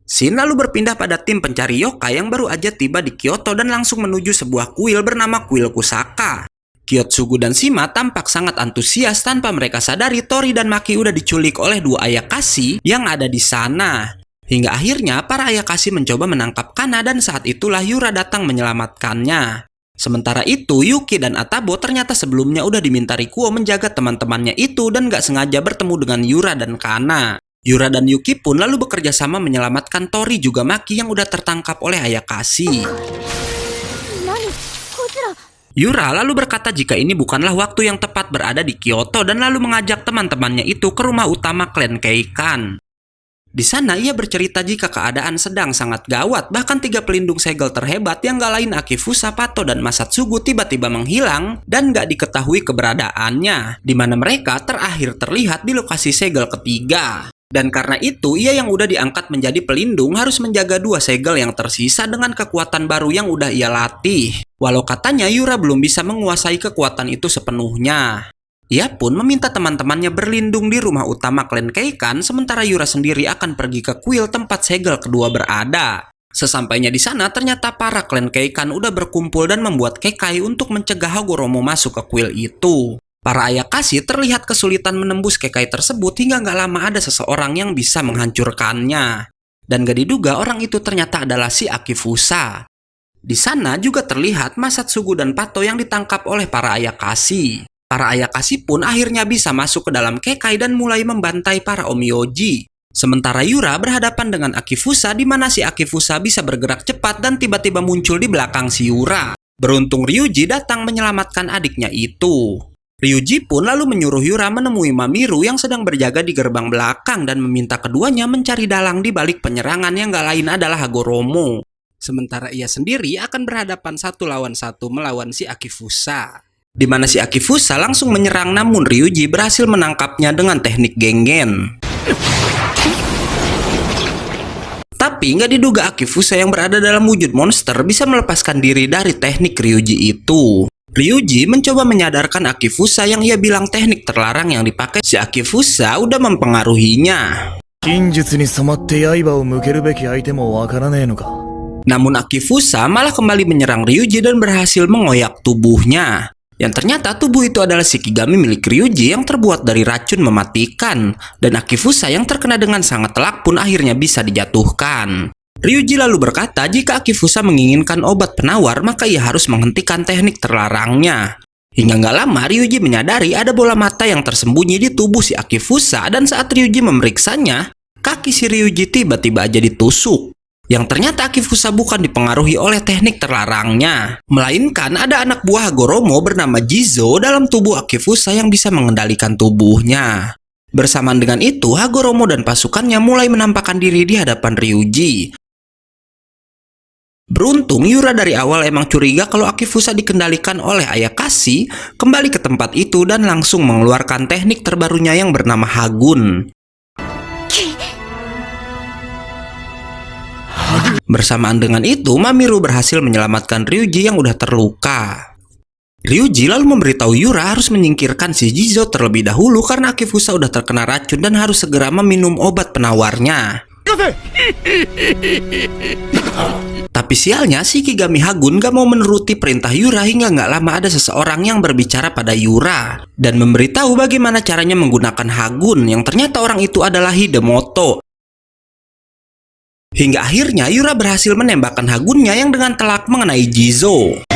Shin lalu berpindah pada tim pencari yokai yang baru aja tiba di Kyoto dan langsung menuju sebuah kuil bernama Kuil Kusaka. Kyotsugu dan Shima tampak sangat antusias tanpa mereka sadari Tori dan Maki udah diculik oleh dua Ayakashi yang ada di sana. Hingga akhirnya para Ayakashi mencoba menangkap Kana dan saat itulah Yura datang menyelamatkannya. Sementara itu Yuki dan Atabo ternyata sebelumnya udah diminta Rikuo menjaga teman-temannya itu dan gak sengaja bertemu dengan Yura dan Kana. Yura dan Yuki pun lalu bekerja sama menyelamatkan Tori juga Maki yang udah tertangkap oleh Ayakashi. Yura lalu berkata jika ini bukanlah waktu yang tepat berada di Kyoto dan lalu mengajak teman-temannya itu ke rumah utama klan Keikan. Di sana ia bercerita jika keadaan sedang sangat gawat, bahkan 3 pelindung segel terhebat yang gak lain Akifusa, Pato, dan Masatsugu tiba-tiba menghilang dan gak diketahui keberadaannya, di mana mereka terakhir terlihat di lokasi segel ketiga. Dan karena itu, ia yang udah diangkat menjadi pelindung harus menjaga 2 segel yang tersisa dengan kekuatan baru yang udah ia latih. Walau katanya Yura belum bisa menguasai kekuatan itu sepenuhnya. Ia pun meminta teman-temannya berlindung di rumah utama klan Keikan, sementara Yura sendiri akan pergi ke kuil tempat segel kedua berada. Sesampainya di sana, ternyata para klan Keikan udah berkumpul dan membuat kekai untuk mencegah Hagoromo masuk ke kuil itu. Para Ayakashi terlihat kesulitan menembus kekai tersebut hingga gak lama ada seseorang yang bisa menghancurkannya. Dan gak diduga orang itu ternyata adalah si Akifusa. Di sana juga terlihat Masatsugu dan Pato yang ditangkap oleh para Ayakashi. Para Ayakashi pun akhirnya bisa masuk ke dalam kekai dan mulai membantai para Omyoji. Sementara Yura berhadapan dengan Akifusa di mana si Akifusa bisa bergerak cepat dan tiba-tiba muncul di belakang si Yura. Beruntung Ryuji datang menyelamatkan adiknya itu. Ryuji pun lalu menyuruh Yura menemui Mamiru yang sedang berjaga di gerbang belakang dan meminta keduanya mencari dalang di balik penyerangan yang gak lain adalah Hagoromo. Sementara ia sendiri akan berhadapan 1 lawan 1 melawan si Akifusa. Di mana si Akifusa langsung menyerang namun Ryuji berhasil menangkapnya dengan teknik Gengen. Tapi nggak diduga Akifusa yang berada dalam wujud monster bisa melepaskan diri dari teknik Ryuji itu. Ryuji mencoba menyadarkan Akifusa yang ia bilang teknik terlarang yang dipakai si Akifusa udah mempengaruhinya. Namun Akifusa malah kembali menyerang Ryuji dan berhasil mengoyak tubuhnya. Yang ternyata tubuh itu adalah Shikigami milik Ryuji yang terbuat dari racun mematikan. Dan Akifusa yang terkena dengan sangat telak pun akhirnya bisa dijatuhkan. Ryuji lalu berkata jika Akifusa menginginkan obat penawar maka ia harus menghentikan teknik terlarangnya. Hingga nggak lama Ryuji menyadari ada bola mata yang tersembunyi di tubuh si Akifusa dan saat Ryuji memeriksanya, kaki si Ryuji tiba-tiba aja ditusuk. Yang ternyata Akifusa bukan dipengaruhi oleh teknik terlarangnya, melainkan ada anak buah Hagoromo bernama Jizo dalam tubuh Akifusa yang bisa mengendalikan tubuhnya. Bersamaan dengan itu, Hagoromo dan pasukannya mulai menampakkan diri di hadapan Ryuji. Beruntung Yura dari awal emang curiga kalau Akifusa dikendalikan oleh Ayakashi, kembali ke tempat itu dan langsung mengeluarkan teknik terbarunya yang bernama Hagun. Bersamaan dengan itu, Mamiru berhasil menyelamatkan Ryuji yang udah terluka. Ryuji lalu memberitahu Yura harus menyingkirkan si Jizo terlebih dahulu karena Akifusa udah terkena racun dan harus segera meminum obat penawarnya. Tapi sialnya Shikigami Hagun gak mau menuruti perintah Yura hingga gak lama ada seseorang yang berbicara pada Yura dan memberitahu bagaimana caranya menggunakan Hagun yang ternyata orang itu adalah Hidemoto. Hingga akhirnya Yura berhasil menembakkan Hagunnya yang dengan telak mengenai Jizo.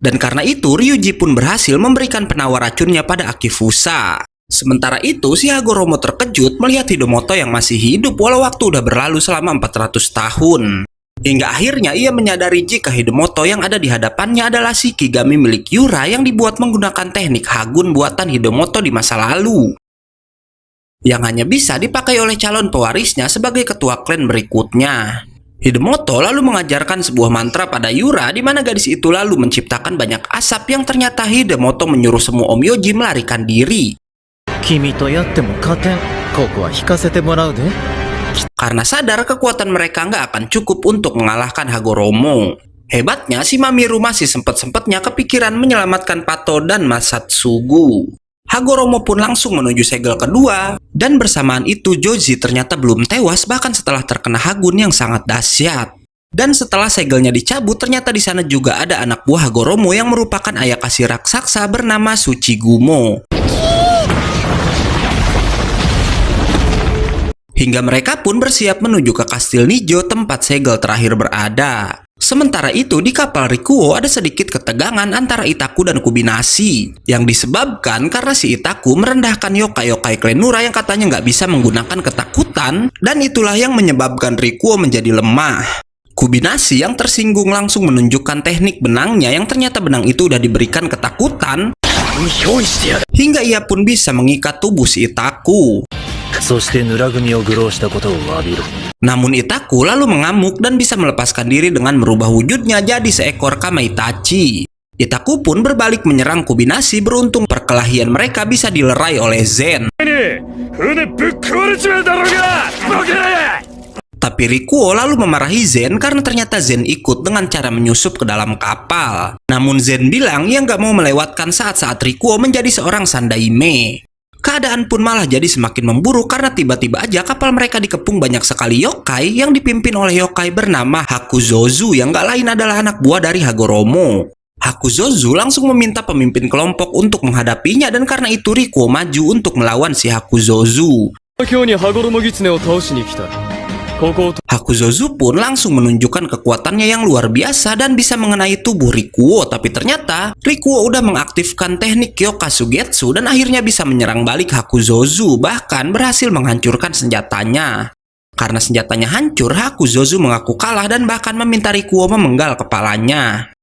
Dan karena itu Ryuji pun berhasil memberikan penawar racunnya pada Akifusa. Sementara itu si Hagoromo terkejut melihat Hidemoto yang masih hidup walau waktu udah berlalu selama 400 tahun. Hingga akhirnya ia menyadari jika Hidemoto yang ada di hadapannya adalah Shikigami milik Yura yang dibuat menggunakan teknik Hagun buatan Hidemoto di masa lalu. Yang hanya bisa dipakai oleh calon pewarisnya sebagai ketua klan berikutnya. Hidemoto lalu mengajarkan sebuah mantra pada Yura di mana gadis itu lalu menciptakan banyak asap yang ternyata Hidemoto menyuruh semua Omyoji melarikan diri. Karena sadar kekuatan mereka nggak akan cukup untuk mengalahkan Hagoromo. Hebatnya si Mamiru masih sempet-sempetnya kepikiran menyelamatkan Pato dan Masatsugu. Hagoromo pun langsung menuju segel kedua, dan bersamaan itu Joji ternyata belum tewas bahkan setelah terkena Hagun yang sangat dahsyat. Dan setelah segelnya dicabut, ternyata di sana juga ada anak buah Hagoromo yang merupakan Ayakashi raksasa bernama Tsuchigumo. Hingga mereka pun bersiap menuju ke Kastil Nijo tempat segel terakhir berada. Sementara itu di kapal Rikuo ada sedikit ketegangan antara Itaku dan Kubinashi yang disebabkan karena si Itaku merendahkan yokai-yokai klan Nura yang katanya nggak bisa menggunakan ketakutan, dan itulah yang menyebabkan Rikuo menjadi lemah. Kubinashi yang tersinggung langsung menunjukkan teknik benangnya yang ternyata benang itu udah diberikan ketakutan hingga ia pun bisa mengikat tubuh si Itaku. Namun Itaku lalu mengamuk dan bisa melepaskan diri dengan merubah wujudnya jadi seekor Kamaitachi. Itaku pun berbalik menyerang Kubinashi, beruntung perkelahian mereka bisa dilerai oleh Zen. Tapi Rikuo lalu memarahi Zen karena ternyata Zen ikut dengan cara menyusup ke dalam kapal. Namun Zen bilang ia nggak mau melewatkan saat-saat Rikuo menjadi seorang Sandaime. Keadaan pun malah jadi semakin memburuk karena tiba-tiba aja kapal mereka dikepung banyak sekali yokai yang dipimpin oleh yokai bernama Hakuzozu yang gak lain adalah anak buah dari Hagoromo. Hakuzozu langsung meminta pemimpin kelompok untuk menghadapinya dan karena itu Rikuo maju untuk melawan si Hakuzozu. Hakuzozu pun langsung menunjukkan kekuatannya yang luar biasa dan bisa mengenai tubuh Rikuo, tapi ternyata Rikuo udah mengaktifkan teknik Kyokasugetsu dan akhirnya bisa menyerang balik Hakuzozu, bahkan berhasil menghancurkan senjatanya. Karena senjatanya hancur, Hakuzozu mengaku kalah dan bahkan meminta Rikuo memenggal kepalanya.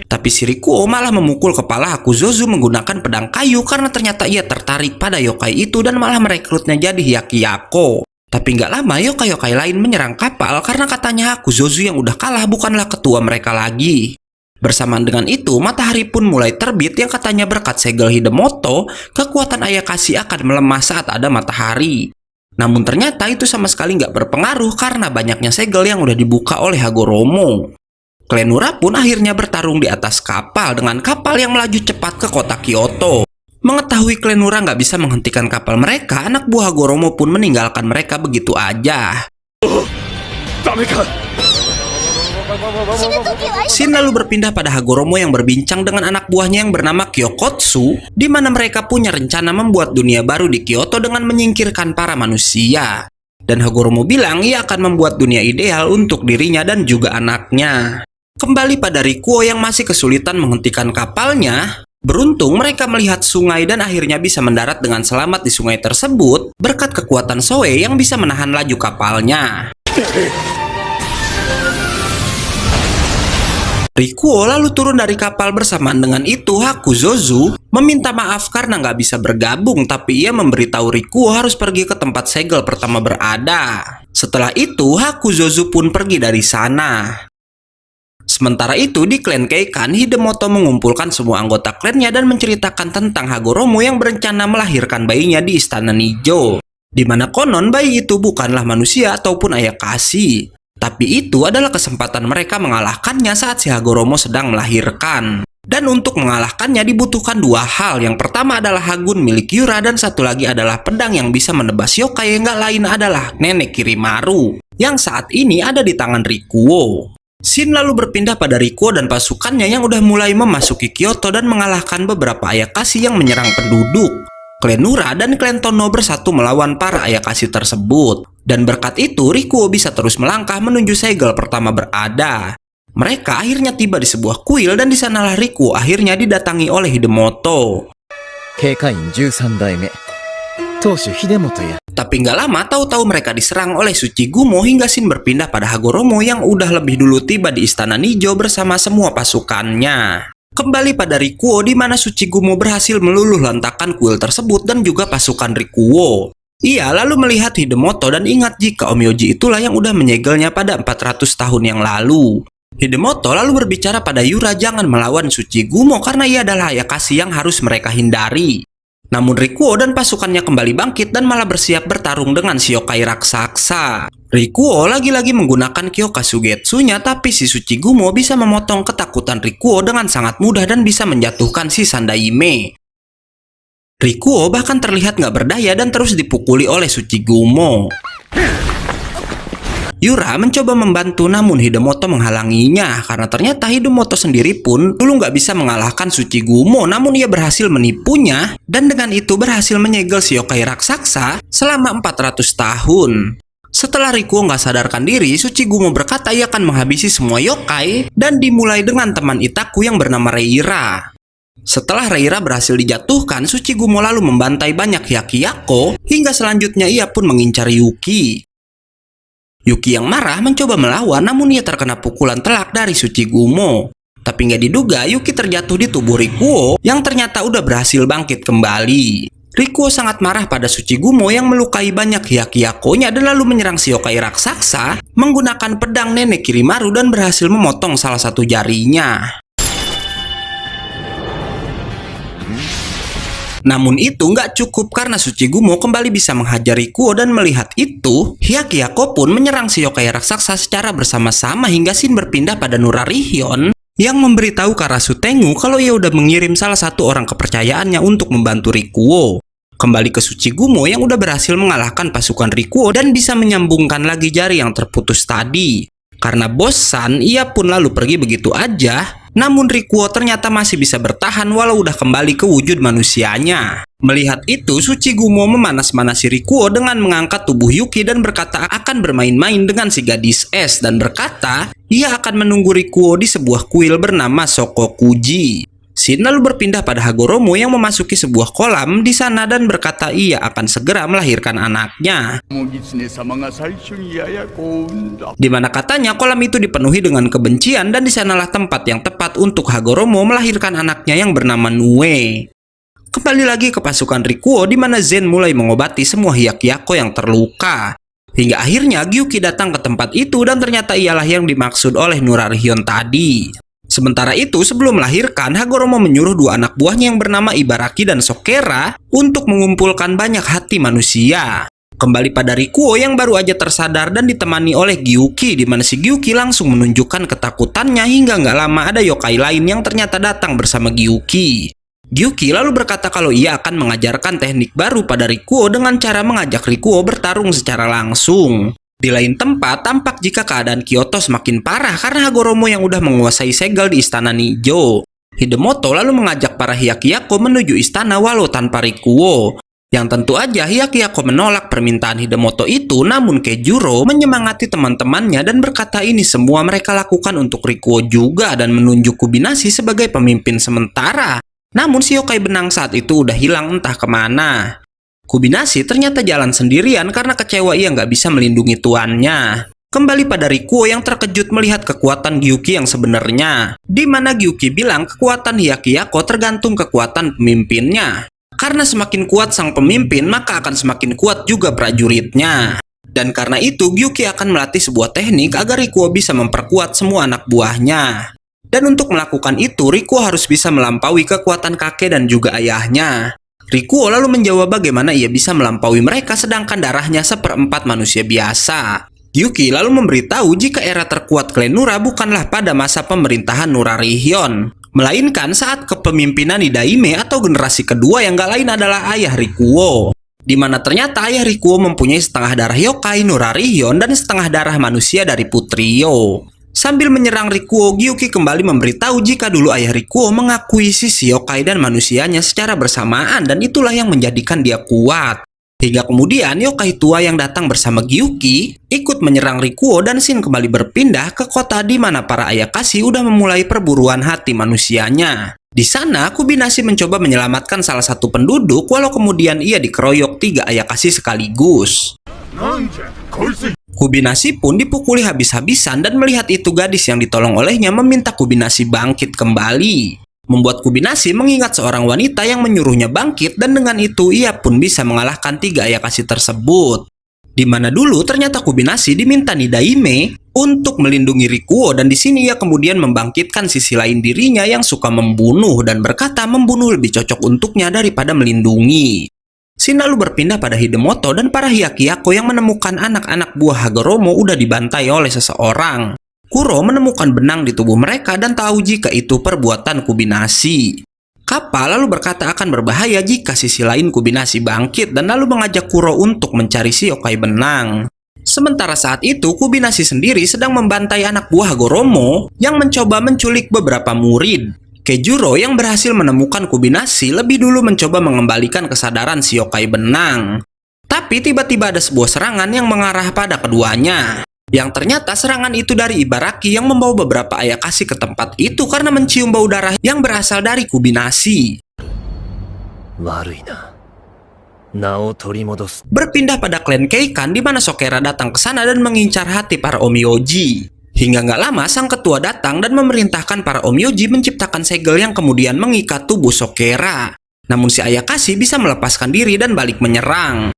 Tapi si Rikuo malah memukul kepala Hakuzozu menggunakan pedang kayu karena ternyata ia tertarik pada yokai itu dan malah merekrutnya jadi Hyakkyako. Tapi nggak lama yokai-yokai lain menyerang kapal karena katanya Hakuzozu yang udah kalah bukanlah ketua mereka lagi. Bersamaan dengan itu, matahari pun mulai terbit yang katanya berkat segel Hidemoto, kekuatan Ayakashi akan melemah saat ada matahari. Namun ternyata itu sama sekali nggak berpengaruh karena banyaknya segel yang udah dibuka oleh Hagoromo. Klan Nura pun akhirnya bertarung di atas kapal dengan kapal yang melaju cepat ke kota Kyoto. Mengetahui Klan Nura nggak bisa menghentikan kapal mereka, anak buah Hagoromo pun meninggalkan mereka begitu aja. Shin lalu berpindah pada Hagoromo yang berbincang dengan anak buahnya yang bernama Kyokotsu, di mana mereka punya rencana membuat dunia baru di Kyoto dengan menyingkirkan para manusia. Dan Hagoromo bilang ia akan membuat dunia ideal untuk dirinya dan juga anaknya. Kembali pada Rikuo yang masih kesulitan menghentikan kapalnya, beruntung mereka melihat sungai dan akhirnya bisa mendarat dengan selamat di sungai tersebut berkat kekuatan Soe yang bisa menahan laju kapalnya. Rikuo lalu turun dari kapal. Bersamaan dengan itu Hakuzozu meminta maaf karena nggak bisa bergabung, tapi ia memberitahu Rikuo harus pergi ke tempat segel pertama berada. Setelah itu Hakuzozu pun pergi dari sana. Sementara itu di klan Keikan, Hidemoto mengumpulkan semua anggota klannya dan menceritakan tentang Hagoromo yang berencana melahirkan bayinya di Istana Nijo, di mana konon bayi itu bukanlah manusia ataupun Ayakashi. Tapi itu adalah kesempatan mereka mengalahkannya saat si Hagoromo sedang melahirkan. Dan untuk mengalahkannya dibutuhkan dua hal. Yang pertama adalah Hagun milik Yura dan satu lagi adalah pedang yang bisa menebas yokai yang gak lain adalah Nenek Kirimaru yang saat ini ada di tangan Rikuo. Shin lalu berpindah pada Rikuo dan pasukannya yang udah mulai memasuki Kyoto dan mengalahkan beberapa Ayakashi yang menyerang penduduk. Klan Nura dan klan Tono bersatu melawan para Ayakashi tersebut. Dan berkat itu Rikuo bisa terus melangkah menuju segel pertama berada. Mereka akhirnya tiba di sebuah kuil dan di sanalah Rikuo akhirnya didatangi oleh Hidemoto. Tapi nggak lama tahu-tahu mereka diserang oleh Tsuchigumo hingga Shin berpindah pada Hagoromo yang udah lebih dulu tiba di Istana Nijo bersama semua pasukannya. Kembali pada Rikuo di mana Tsuchigumo berhasil meluluh lantakan kuil tersebut dan juga pasukan Rikuo. Ia lalu melihat Hidemoto dan ingat jika Onmyoji itulah yang udah menyegelnya pada 400 tahun yang lalu. Hidemoto lalu berbicara pada Yura jangan melawan Tsuchigumo karena ia adalah Ayakashi yang harus mereka hindari. Namun Rikuo dan pasukannya kembali bangkit dan malah bersiap bertarung dengan si yokai raksasa. Rikuo lagi-lagi menggunakan Kyokasugetsunya, tapi si Tsuchigumo bisa memotong ketakutan Rikuo dengan sangat mudah dan bisa menjatuhkan si Sandaime. Rikuo bahkan terlihat nggak berdaya dan terus dipukuli oleh Tsuchigumo. Yura mencoba membantu namun Hidemoto menghalanginya karena ternyata Hidemoto sendiri pun dulu nggak bisa mengalahkan Tsuchigumo, namun ia berhasil menipunya dan dengan itu berhasil menyegel si yokai raksasa selama 400 tahun. Setelah Rikuo nggak sadarkan diri, Tsuchigumo berkata ia akan menghabisi semua yokai dan dimulai dengan teman Itaku yang bernama Reira. Setelah Reira berhasil dijatuhkan, Tsuchigumo lalu membantai banyak Hyakyako hingga selanjutnya ia pun mengincar Yuki. Yuki yang marah mencoba melawan namun ia terkena pukulan telak dari Tsuchigumo. Tapi nggak diduga Yuki terjatuh di tubuh Rikuo yang ternyata udah berhasil bangkit kembali. Rikuo sangat marah pada Tsuchigumo yang melukai banyak Hyakyako-nya dan lalu menyerang si yokai raksasa menggunakan pedang nenek Kirimaru dan berhasil memotong salah satu jarinya. Namun itu nggak cukup karena Tsuchigumo kembali bisa menghajar Rikuo dan melihat itu, Hyakyako pun menyerang si yokai raksasa secara bersama-sama hingga Shin berpindah pada Nurarihyun yang memberitahu Karasu Tengu kalau ia udah mengirim salah satu orang kepercayaannya untuk membantu Rikuo. Kembali ke Tsuchigumo yang udah berhasil mengalahkan pasukan Rikuo dan bisa menyambungkan lagi jari yang terputus tadi. Karena bosan, ia pun lalu pergi begitu aja. Namun Rikuo ternyata masih bisa bertahan walau udah kembali ke wujud manusianya. Melihat itu, Tsuchigumo memanas-manasi Rikuo dengan mengangkat tubuh Yuki dan berkata akan bermain-main dengan si gadis es dan berkata ia akan menunggu Rikuo di sebuah kuil bernama Sokokuji. Shin lalu berpindah pada Hagoromo yang memasuki sebuah kolam di sana dan berkata ia akan segera melahirkan anaknya. Di mana katanya kolam itu dipenuhi dengan kebencian dan disanalah tempat yang tepat untuk Hagoromo melahirkan anaknya yang bernama Nue. Kembali lagi ke pasukan Rikuo di mana Zen mulai mengobati semua Hyakyako yang terluka. Hingga akhirnya Gyuki datang ke tempat itu dan ternyata ialah yang dimaksud oleh Nurarihyun tadi. Sementara itu, sebelum melahirkan, Hagoromo menyuruh dua anak buahnya yang bernama Ibaraki dan Sokera untuk mengumpulkan banyak hati manusia. Kembali pada Rikuo yang baru aja tersadar dan ditemani oleh Gyuki, di mana si Gyuki langsung menunjukkan ketakutannya hingga nggak lama ada yokai lain yang ternyata datang bersama Gyuki. Gyuki lalu berkata kalau ia akan mengajarkan teknik baru pada Rikuo dengan cara mengajak Rikuo bertarung secara langsung. Di lain tempat, tampak jika keadaan Kyoto semakin parah karena Hagoromo yang udah menguasai segel di istana Nijo. Hidemoto lalu mengajak para Hyakyako menuju istana walau tanpa Rikuo. Yang tentu aja Hyakyako menolak permintaan Hidemoto itu, namun Kejuro menyemangati teman-temannya dan berkata ini semua mereka lakukan untuk Rikuo juga dan menunjuk Kubinashi sebagai pemimpin sementara. Namun si yokai benang saat itu udah hilang entah kemana. Kubinashi ternyata jalan sendirian karena kecewa ia nggak bisa melindungi tuannya. Kembali pada Rikuo yang terkejut melihat kekuatan Gyuki yang sebenarnya. Di mana Gyuki bilang kekuatan Hyakyako tergantung kekuatan pemimpinnya. Karena semakin kuat sang pemimpin, maka akan semakin kuat juga prajuritnya. Dan karena itu Gyuki akan melatih sebuah teknik agar Rikuo bisa memperkuat semua anak buahnya. Dan untuk melakukan itu, Rikuo harus bisa melampaui kekuatan kakek dan juga ayahnya. Rikuo lalu menjawab bagaimana ia bisa melampaui mereka sedangkan darahnya seperempat manusia biasa. Gyuki lalu memberitahu jika era terkuat klan Nura bukanlah pada masa pemerintahan Nurarihyun, melainkan saat kepemimpinan Nidaime atau generasi kedua yang gak lain adalah ayah Rikuo. Di mana ternyata ayah Rikuo mempunyai setengah darah yokai Nurarihyun dan setengah darah manusia dari putri Yo. Sambil menyerang Rikuo, Gyuki kembali memberitahu jika dulu ayah Rikuo mengakui sisi yokai dan manusianya secara bersamaan dan itulah yang menjadikan dia kuat. Hingga kemudian yokai tua yang datang bersama Gyuki ikut menyerang Rikuo dan Shin kembali berpindah ke kota di mana para Ayakashi udah memulai perburuan hati manusianya. Di sana, Kubinashi mencoba menyelamatkan salah satu penduduk walau kemudian ia dikeroyok 3 Ayakashi sekaligus. Kubinashi pun dipukuli habis-habisan dan melihat itu gadis yang ditolong olehnya meminta Kubinashi bangkit kembali. Membuat Kubinashi mengingat seorang wanita yang menyuruhnya bangkit dan dengan itu ia pun bisa mengalahkan 3 Ayakashi tersebut. Di mana dulu ternyata Kubinashi diminta Nidaime untuk melindungi Rikuo dan di sini ia kemudian membangkitkan sisi lain dirinya yang suka membunuh dan berkata membunuh lebih cocok untuknya daripada melindungi. Shin lalu berpindah pada Hidemoto dan para Hyakyako yang menemukan anak-anak buah Hagoromo udah dibantai oleh seseorang. Kuro menemukan benang di tubuh mereka dan tahu jika itu perbuatan Kubinashi. Kappa lalu berkata akan berbahaya jika sisi lain Kubinashi bangkit dan lalu mengajak Kuro untuk mencari si yokai benang. Sementara saat itu, Kubinashi sendiri sedang membantai anak buah Hagoromo yang mencoba menculik beberapa murid. Kejuro yang berhasil menemukan Kubinashi lebih dulu mencoba mengembalikan kesadaran si yokai benang. Tapi tiba-tiba ada sebuah serangan yang mengarah pada keduanya. Yang ternyata serangan itu dari Ibaraki yang membawa beberapa Ayakashi ke tempat itu karena mencium bau darah yang berasal dari Kubinashi. Berpindah pada klan Keikan di mana Sokera datang ke sana dan mengincar hati para Omyoji. Hingga nggak lama sang ketua datang dan memerintahkan para Omyoji menciptakan segel yang kemudian mengikat tubuh Sokera. Namun si Ayakashi bisa melepaskan diri dan balik menyerang.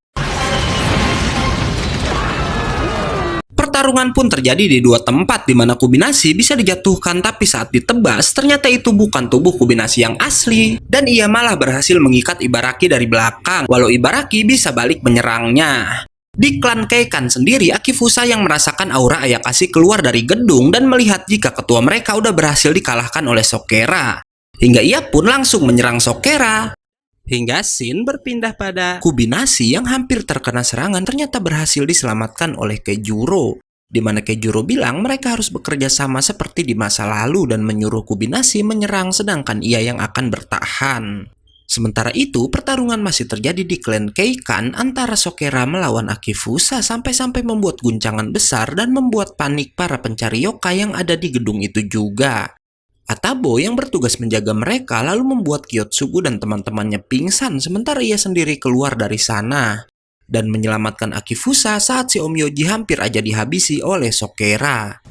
Pertarungan pun terjadi di dua tempat di mana Kubinashi bisa dijatuhkan, tapi saat ditebas ternyata itu bukan tubuh Kubinashi yang asli dan ia malah berhasil mengikat Ibaraki dari belakang walau Ibaraki bisa balik menyerangnya. Di klan Keikan sendiri, Akifusa yang merasakan aura Ayakashi keluar dari gedung dan melihat jika ketua mereka udah berhasil dikalahkan oleh Sokera. Hingga ia pun langsung menyerang Sokera. Hingga scene berpindah pada Kubinashi yang hampir terkena serangan ternyata berhasil diselamatkan oleh Kejuro. Di mana Kejuro bilang mereka harus bekerja sama seperti di masa lalu dan menyuruh Kubinashi menyerang sedangkan ia yang akan bertahan. Sementara itu, pertarungan masih terjadi di klan Keikan antara Sokera melawan Akifusa sampai-sampai membuat guncangan besar dan membuat panik para pencari yokai yang ada di gedung itu juga. Atabo yang bertugas menjaga mereka lalu membuat Kyotsugu dan teman-temannya pingsan sementara ia sendiri keluar dari sana dan menyelamatkan Akifusa saat si Omyoji hampir aja dihabisi oleh Sokera.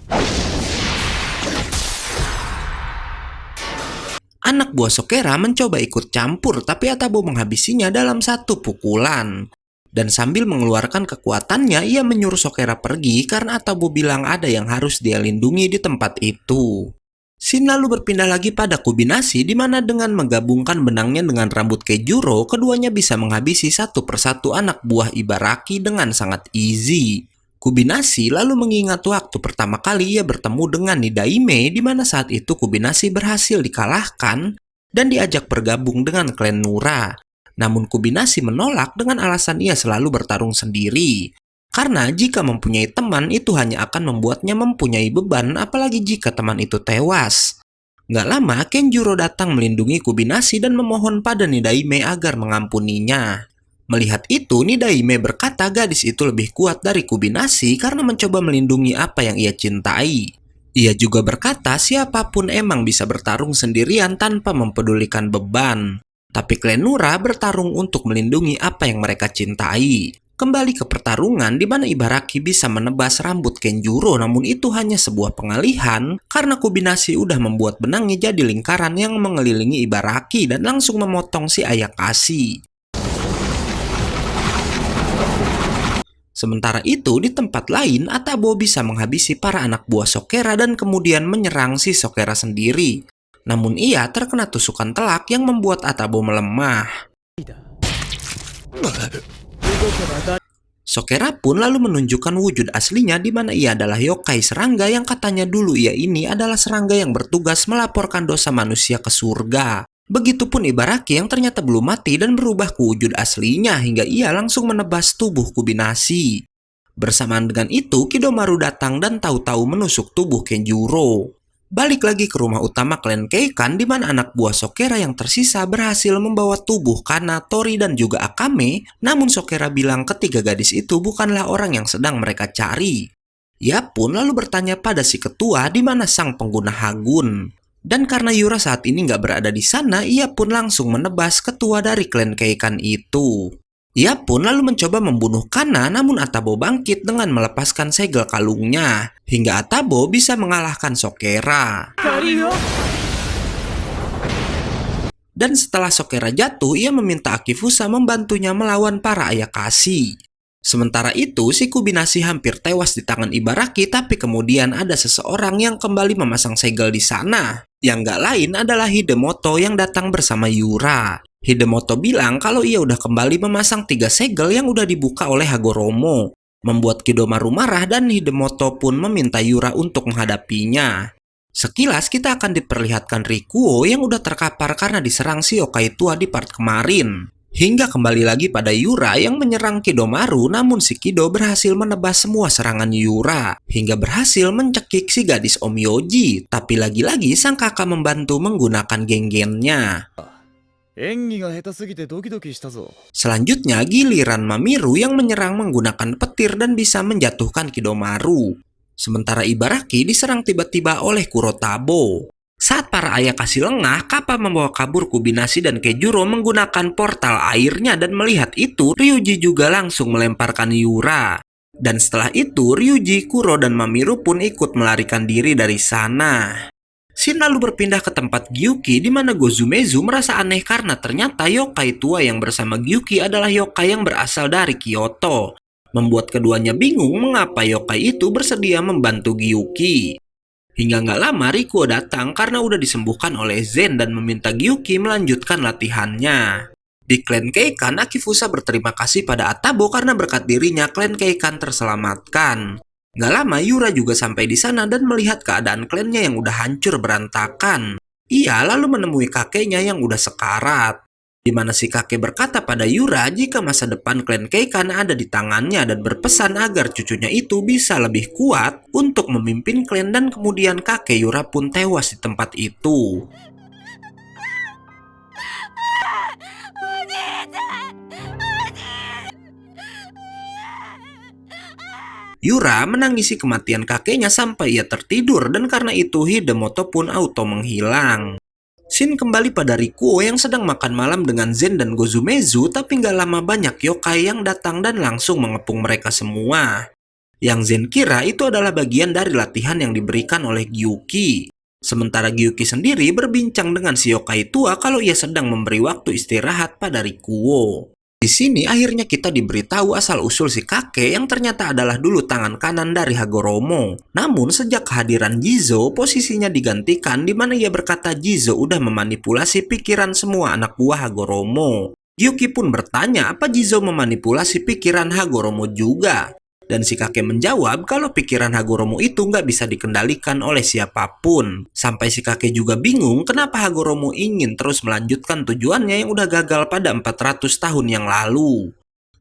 Anak buah Sokera mencoba ikut campur tapi Atabo menghabisinya dalam satu pukulan. Dan sambil mengeluarkan kekuatannya ia menyuruh Sokera pergi karena Atabo bilang ada yang harus dia lindungi di tempat itu. Scene lalu berpindah lagi pada Kubinashi di mana dengan menggabungkan benangnya dengan rambut Kejuro, keduanya bisa menghabisi satu persatu anak buah Ibaraki dengan sangat easy. Kubinashi lalu mengingat waktu pertama kali ia bertemu dengan Nidaime di mana saat itu Kubinashi berhasil dikalahkan dan diajak bergabung dengan klan Nura. Namun Kubinashi menolak dengan alasan ia selalu bertarung sendiri. Karena jika mempunyai teman itu hanya akan membuatnya mempunyai beban apalagi jika teman itu tewas. Nggak lama Kenjuro datang melindungi Kubinashi dan memohon pada Nidaime agar mengampuninya. Melihat itu Nidaime berkata gadis itu lebih kuat dari Kubinashi karena mencoba melindungi apa yang ia cintai. Ia juga berkata siapapun emang bisa bertarung sendirian tanpa mempedulikan beban. Tapi klan Nura bertarung untuk melindungi apa yang mereka cintai. Kembali ke pertarungan di mana Ibaraki bisa menebas rambut Kenjuro namun itu hanya sebuah pengalihan karena Kubinashi udah membuat benangnya jadi lingkaran yang mengelilingi Ibaraki dan langsung memotong si Ayakashi. Sementara itu di tempat lain Atabo bisa menghabisi para anak buah Sokera dan kemudian menyerang si Sokera sendiri. Namun ia terkena tusukan telak yang membuat Atabo melemah. Sokera pun lalu menunjukkan wujud aslinya di mana ia adalah yokai serangga yang katanya dulu ia ini adalah serangga yang bertugas melaporkan dosa manusia ke surga. Begitupun Ibaraki yang ternyata belum mati dan berubah ke wujud aslinya hingga ia langsung menebas tubuh Kubinashi. Bersamaan dengan itu Kidomaru datang dan tahu-tahu menusuk tubuh Kenjuro. Balik lagi ke rumah utama klan Keikan di mana anak buah Sokera yang tersisa berhasil membawa tubuh Kana, Tori, dan juga Akame. Namun Sokera bilang ketiga gadis itu bukanlah orang yang sedang mereka cari. Ia pun lalu bertanya pada si ketua di mana sang pengguna Hagun. Dan karena Yura saat ini nggak berada di sana, ia pun langsung menebas ketua dari klan Keikan itu. Ia pun lalu mencoba membunuh Kana, namun Atabo bangkit dengan melepaskan segel kalungnya, hingga Atabo bisa mengalahkan Sokera. Dan setelah Sokera jatuh, ia meminta Akifusa membantunya melawan para Ayakashi. Sementara itu, si Kubinashi hampir tewas di tangan Ibaraki, tapi kemudian ada seseorang yang kembali memasang segel di sana. Yang nggak lain adalah Hidemoto yang datang bersama Yura. Hidemoto bilang kalau ia udah kembali memasang 3 segel yang udah dibuka oleh Hagoromo. Membuat Kidomaru marah dan Hidemoto pun meminta Yura untuk menghadapinya. Sekilas kita akan diperlihatkan Rikuo yang udah terkapar karena diserang si yokai tua di part kemarin. Hingga kembali lagi pada Yura yang menyerang Kidomaru, namun si Kido berhasil menebas semua serangan Yura hingga berhasil mencekik si gadis Onmyoji. Tapi lagi-lagi sang kakak membantu menggunakan Gengennya. 演技が下手すぎてドキドキしたぞ。 Selanjutnya giliran Mamiru yang menyerang menggunakan petir dan bisa menjatuhkan Kidomaru. Sementara Ibaraki diserang tiba-tiba oleh Kurotabo. Saat para Ayakashi lengah, Kappa membawa kabur Kubinashi dan Kejuro menggunakan portal airnya, dan melihat itu Ryuji juga langsung melemparkan Yura. Dan setelah itu Ryuji, Kuro, dan Mamiru pun ikut melarikan diri dari sana. Shin lalu berpindah ke tempat Gyuki di mana Gozumezu merasa aneh karena ternyata yokai tua yang bersama Gyuki adalah yokai yang berasal dari Kyoto. Membuat keduanya bingung mengapa yokai itu bersedia membantu Gyuki. Hingga nggak lama Rikuo datang karena udah disembuhkan oleh Zen dan meminta Gyuki melanjutkan latihannya. Di klan Keikan, Akifusa berterima kasih pada Atabo karena berkat dirinya klan Keikan terselamatkan. Nggak lama Yura juga sampai di sana dan melihat keadaan klannya yang udah hancur berantakan. Ia lalu menemui kakeknya yang udah sekarat. Di mana si kakek berkata pada Yura jika masa depan klan Keikan ada di tangannya dan berpesan agar cucunya itu bisa lebih kuat untuk memimpin klan, dan kemudian kakek Yura pun tewas di tempat itu. Yura menangisi kematian kakeknya sampai ia tertidur, dan karena itu Hidemoto pun auto menghilang. Shin kembali pada Rikuo yang sedang makan malam dengan Zen dan Gozumezu, tapi nggak lama banyak yokai yang datang dan langsung mengepung mereka semua. Yang Zen kira itu adalah bagian dari latihan yang diberikan oleh Gyuki. Sementara Gyuki sendiri berbincang dengan si yokai tua kalau ia sedang memberi waktu istirahat pada Rikuo. Di sini akhirnya kita diberitahu asal-usul si kakek yang ternyata adalah dulu tangan kanan dari Hagoromo. Namun sejak kehadiran Jizo, posisinya digantikan di mana ia berkata Jizo udah memanipulasi pikiran semua anak buah Hagoromo. Gyuki pun bertanya apa Jizo memanipulasi pikiran Hagoromo juga. Dan si kakek menjawab kalau pikiran Hagoromo itu nggak bisa dikendalikan oleh siapapun. Sampai si kakek juga bingung kenapa Hagoromo ingin terus melanjutkan tujuannya yang udah gagal pada 400 tahun yang lalu.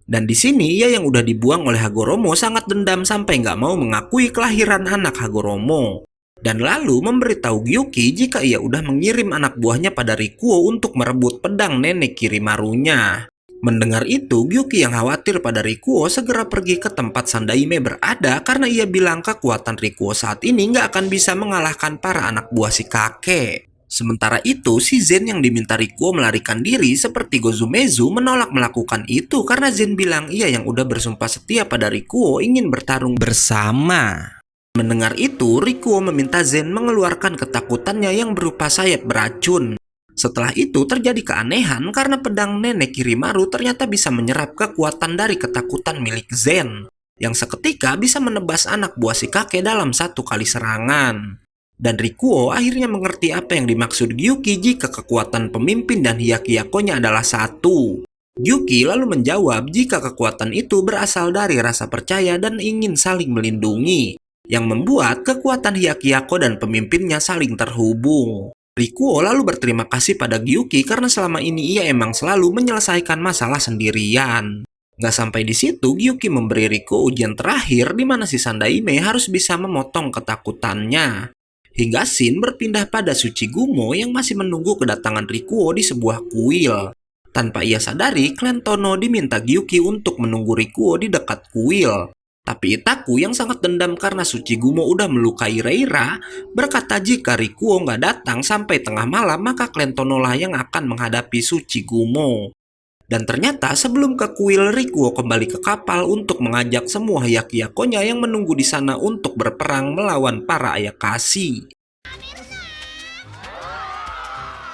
Dan di sini ia yang udah dibuang oleh Hagoromo sangat dendam sampai nggak mau mengakui kelahiran anak Hagoromo. Dan lalu memberitahu Gyuki jika ia udah mengirim anak buahnya pada Rikuo untuk merebut pedang nenek Kirimarunya. Mendengar itu, Gyuki yang khawatir pada Rikuo segera pergi ke tempat Sandaime berada karena ia bilang kekuatan Rikuo saat ini nggak akan bisa mengalahkan para anak buah si kakek. Sementara itu, si Zen yang diminta Rikuo melarikan diri seperti Gozumezu menolak melakukan itu karena Zen bilang ia yang udah bersumpah setia pada Rikuo ingin bertarung bersama. Mendengar itu, Rikuo meminta Zen mengeluarkan ketakutannya yang berupa sayap beracun. Setelah itu terjadi keanehan karena pedang nenek Kirimaru ternyata bisa menyerap kekuatan dari ketakutan milik Zen, yang seketika bisa menebas anak buah si kakek dalam satu kali serangan. Dan Rikuo akhirnya mengerti apa yang dimaksud Gyuki jika kekuatan pemimpin dan Hyakuyakonya adalah satu. Gyuki lalu menjawab jika kekuatan itu berasal dari rasa percaya dan ingin saling melindungi, yang membuat kekuatan Hyakuyako dan pemimpinnya saling terhubung. Rikuo lalu berterima kasih pada Gyuki karena selama ini ia emang selalu menyelesaikan masalah sendirian. Nggak sampai di situ, Gyuki memberi Rikuo ujian terakhir di mana si Sandaime harus bisa memotong ketakutannya. Hingga Shin berpindah pada Tsuchigumo yang masih menunggu kedatangan Rikuo di sebuah kuil. Tanpa ia sadari, klan Tono diminta Gyuki untuk menunggu Rikuo di dekat kuil. Tapi Itaku yang sangat dendam karena Tsuchigumo udah melukai Reira berkata jika Rikuo nggak datang sampai tengah malam maka klan Tono lah yang akan menghadapi Tsuchigumo. Dan ternyata sebelum ke kuil, Rikuo kembali ke kapal untuk mengajak semua Hyakuyakonya yang menunggu di sana untuk berperang melawan para Ayakashi.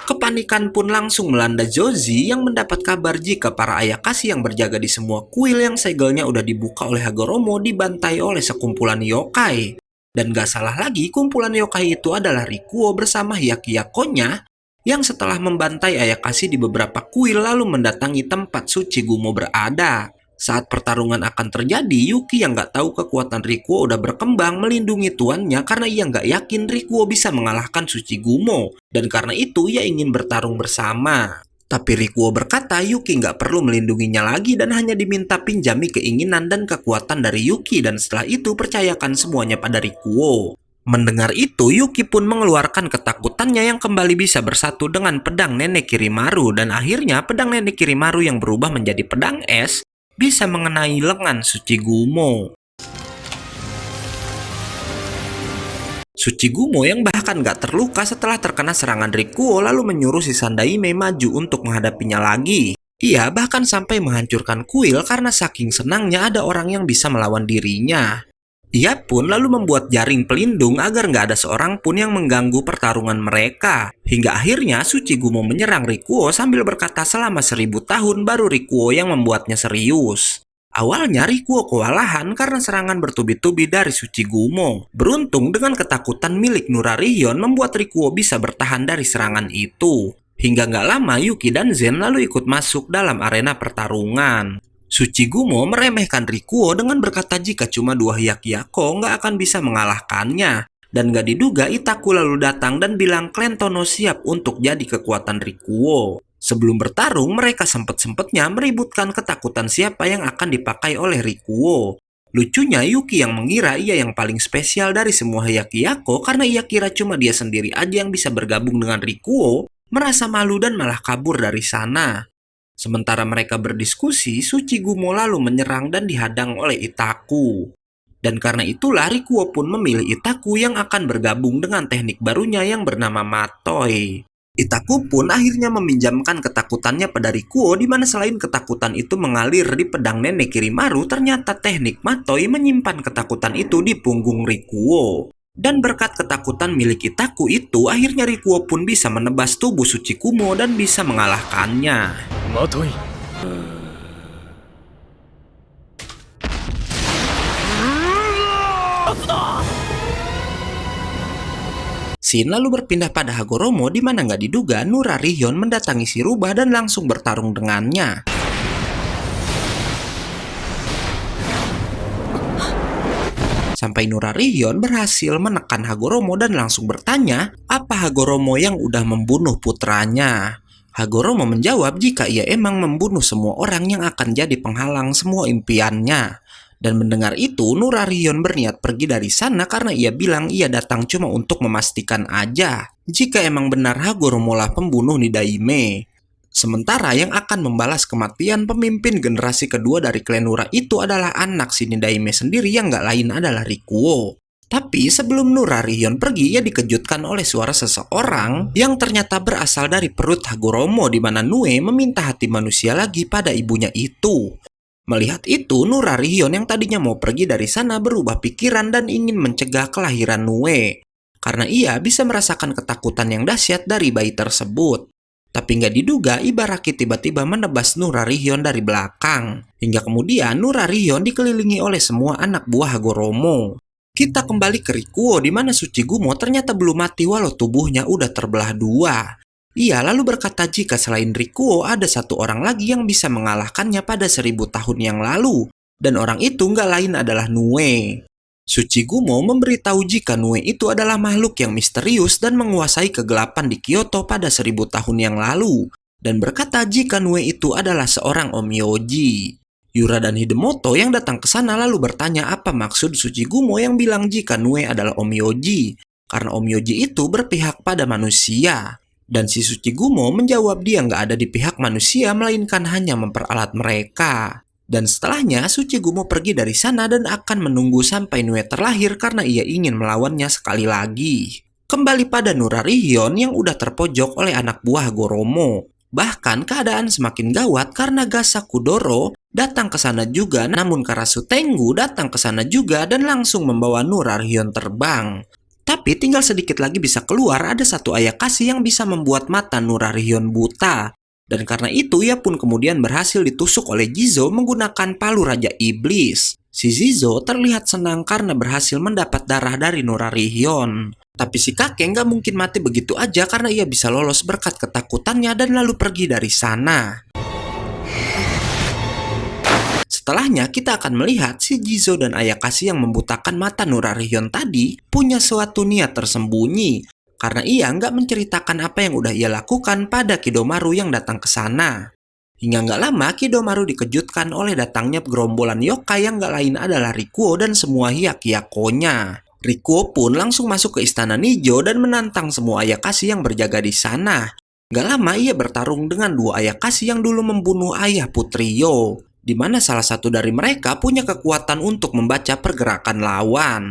Kepanikan pun langsung melanda Joji yang mendapat kabar jika para Ayakashi yang berjaga di semua kuil yang segelnya udah dibuka oleh Hagoromo dibantai oleh sekumpulan yokai. Dan gak salah lagi, kumpulan yokai itu adalah Rikuo bersama Hyakuyakonya yang setelah membantai Ayakashi di beberapa kuil lalu mendatangi tempat Tsuchigumo berada. Saat pertarungan akan terjadi, Yuki yang nggak tahu kekuatan Rikuo udah berkembang melindungi tuannya karena ia nggak yakin Rikuo bisa mengalahkan Tsuchigumo. Dan karena itu ia ingin bertarung bersama. Tapi Rikuo berkata Yuki nggak perlu melindunginya lagi dan hanya diminta pinjami keinginan dan kekuatan dari Yuki dan setelah itu percayakan semuanya pada Rikuo. Mendengar itu, Yuki pun mengeluarkan ketakutannya yang kembali bisa bersatu dengan pedang nenek Kirimaru dan akhirnya pedang nenek Kirimaru yang berubah menjadi pedang es bisa mengenai lengan Tsuchigumo. Tsuchigumo yang bahkan gak terluka setelah terkena serangan Rikuo lalu menyuruh si Sandaime maju untuk menghadapinya lagi. Ia bahkan sampai menghancurkan kuil karena saking senangnya ada orang yang bisa melawan dirinya. Ia pun lalu membuat jaring pelindung agar gak ada seorang pun yang mengganggu pertarungan mereka. Hingga akhirnya Tsuchigumo menyerang Rikuo sambil berkata selama 1000 tahun baru Rikuo yang membuatnya serius. Awalnya Rikuo kewalahan karena serangan bertubi-tubi dari Tsuchigumo. Beruntung dengan ketakutan milik Nurarion membuat Rikuo bisa bertahan dari serangan itu. Hingga gak lama Yuki dan Zen lalu ikut masuk dalam arena pertarungan. Tsuchigumo meremehkan Rikuo dengan berkata jika cuma 2 Hyakyako nggak akan bisa mengalahkannya. Dan gak diduga Itaku lalu datang dan bilang Klentono siap untuk jadi kekuatan Rikuo. Sebelum bertarung mereka sempet-sempetnya meributkan ketakutan siapa yang akan dipakai oleh Rikuo. Lucunya Yuki yang mengira ia yang paling spesial dari semua Hyakyako karena ia kira cuma dia sendiri aja yang bisa bergabung dengan Rikuo, merasa malu dan malah kabur dari sana. Sementara mereka berdiskusi, Tsuchigumo lalu menyerang dan dihadang oleh Itaku. Dan karena itulah Rikuo pun memilih Itaku yang akan bergabung dengan teknik barunya yang bernama Matoi. Itaku pun akhirnya meminjamkan ketakutannya pada Rikuo di mana selain ketakutan itu mengalir di pedang nenek Kirimaru, ternyata teknik Matoi menyimpan ketakutan itu di punggung Rikuo. Dan berkat ketakutan milik Itaku itu, akhirnya Rikuo pun bisa menebas tubuh Tsuchigumo dan bisa mengalahkannya. Matoi. Shin lalu berpindah pada Hagoromo di mana nggak diduga Nurarion mendatangi si rubah dan langsung bertarung dengannya. Sampai Nurarion berhasil menekan Hagoromo dan langsung bertanya, apa Hagoromo yang udah membunuh putranya? Hagoromo menjawab jika ia emang membunuh semua orang yang akan jadi penghalang semua impiannya. Dan mendengar itu, Nurarion berniat pergi dari sana karena ia bilang ia datang cuma untuk memastikan aja jika emang benar Hagoromo lah pembunuh Nidaime. Sementara yang akan membalas kematian pemimpin generasi kedua dari klan Nura itu adalah anak si Nidaime sendiri yang gak lain adalah Rikuo. Tapi sebelum Nurarion pergi, ia dikejutkan oleh suara seseorang yang ternyata berasal dari perut Hagoromo di mana Nue meminta hati manusia lagi pada ibunya itu. Melihat itu, Nurarion yang tadinya mau pergi dari sana berubah pikiran dan ingin mencegah kelahiran Nue. Karena ia bisa merasakan ketakutan yang dahsyat dari bayi tersebut. Tapi nggak diduga Ibaraki tiba-tiba menebas Nurarion dari belakang. Hingga kemudian Nurarion dikelilingi oleh semua anak buah Hagoromo. Kita kembali ke Rikuo di mana Tsuchigumo ternyata belum mati walau tubuhnya udah terbelah 2. Ia lalu berkata jika selain Rikuo ada satu orang lagi yang bisa mengalahkannya pada 1000 tahun yang lalu. Dan orang itu nggak lain adalah Nue. Tsuchigumo memberitahu jika Nue itu adalah makhluk yang misterius dan menguasai kegelapan di Kyoto pada 1000 tahun yang lalu. Dan berkata jika Nue itu adalah seorang Onmyoji. Yura dan Hidemoto yang datang ke sana lalu bertanya apa maksud Tsuchigumo yang bilang jika Nue adalah Onmyoji. Karena Onmyoji itu berpihak pada manusia. Dan si Tsuchigumo menjawab dia nggak ada di pihak manusia melainkan hanya memperalat mereka. Dan setelahnya Tsuchigumo pergi dari sana dan akan menunggu sampai Nue terlahir karena ia ingin melawannya sekali lagi. Kembali pada Nurarion yang udah terpojok oleh anak buah Goromo. Bahkan keadaan semakin gawat karena Gasakudoro datang ke sana juga, namun Karasu Tengu datang ke sana juga dan langsung membawa Nurarion terbang. Tapi tinggal sedikit lagi bisa keluar ada satu Ayakashi yang bisa membuat mata Nurarion buta. Dan karena itu ia pun kemudian berhasil ditusuk oleh Jizo menggunakan palu Raja Iblis. Si Jizo terlihat senang karena berhasil mendapat darah dari Nurarion. Tapi si kakek nggak mungkin mati begitu aja karena ia bisa lolos berkat ketakutannya dan lalu pergi dari sana. Setelahnya kita akan melihat si Jizo dan Ayakashi yang membutakan mata Nurarion tadi punya suatu niat tersembunyi. karena ia nggak menceritakan apa yang udah ia lakukan pada Kidomaru yang datang ke sana. Hingga nggak lama, Kidomaru dikejutkan oleh datangnya gerombolan yokai yang nggak lain adalah Rikuo dan semua Hyakyako-nya. Rikuo pun langsung masuk ke istana Nijo dan menantang semua Ayakashi yang berjaga di sana. Nggak lama ia bertarung dengan dua Ayakashi yang dulu membunuh ayah Putri Yo, di mana salah satu dari mereka punya kekuatan untuk membaca pergerakan lawan.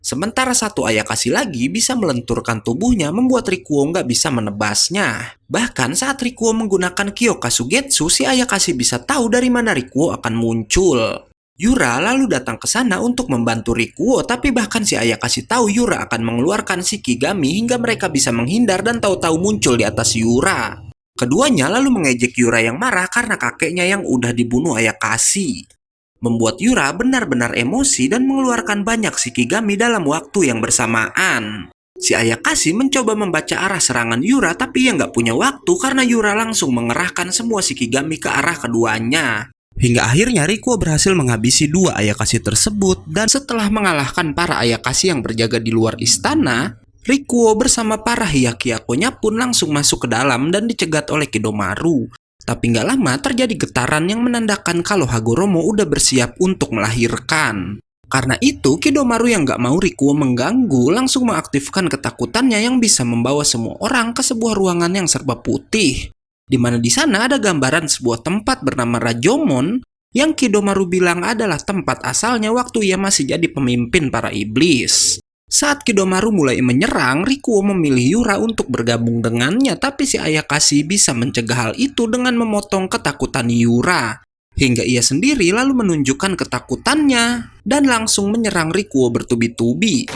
Sementara satu Ayakashi lagi bisa melenturkan tubuhnya membuat Rikuo nggak bisa menebasnya. Bahkan saat Rikuo menggunakan Kyokasugetsu, si Ayakashi bisa tahu dari mana Rikuo akan muncul. Yura lalu datang ke sana untuk membantu Rikuo, tapi bahkan si Ayakashi tahu Yura akan mengeluarkan Shikigami hingga mereka bisa menghindar dan tahu-tahu muncul di atas Yura. Keduanya lalu mengejek Yura yang marah karena kakeknya yang udah dibunuh Ayakashi. Membuat Yura benar-benar emosi dan mengeluarkan banyak Shikigami dalam waktu yang bersamaan. Si Ayakashi mencoba membaca arah serangan Yura, tapi ia nggak punya waktu karena Yura langsung mengerahkan semua Shikigami ke arah keduanya. Hingga akhirnya Rikuo berhasil menghabisi dua Ayakashi tersebut, dan setelah mengalahkan para Ayakashi yang berjaga di luar istana, Rikuo bersama para Hyakyako-nya pun langsung masuk ke dalam dan dicegat oleh Kidomaru. Tapi nggak lama terjadi getaran yang menandakan kalau Hagoromo udah bersiap untuk melahirkan. Karena itu, Kidomaru yang nggak mau Rikuo mengganggu langsung mengaktifkan ketakutannya yang bisa membawa semua orang ke sebuah ruangan yang serba putih. Di mana di sana ada gambaran sebuah tempat bernama Rajomon yang Kidomaru bilang adalah tempat asalnya waktu ia masih jadi pemimpin para iblis. Saat Kidomaru mulai menyerang, Rikuo memilih Yura untuk bergabung dengannya, tapi si Ayakashi bisa mencegah hal itu dengan memotong ketakutan Yura. Hingga ia sendiri lalu menunjukkan ketakutannya dan langsung menyerang Rikuo bertubi-tubi.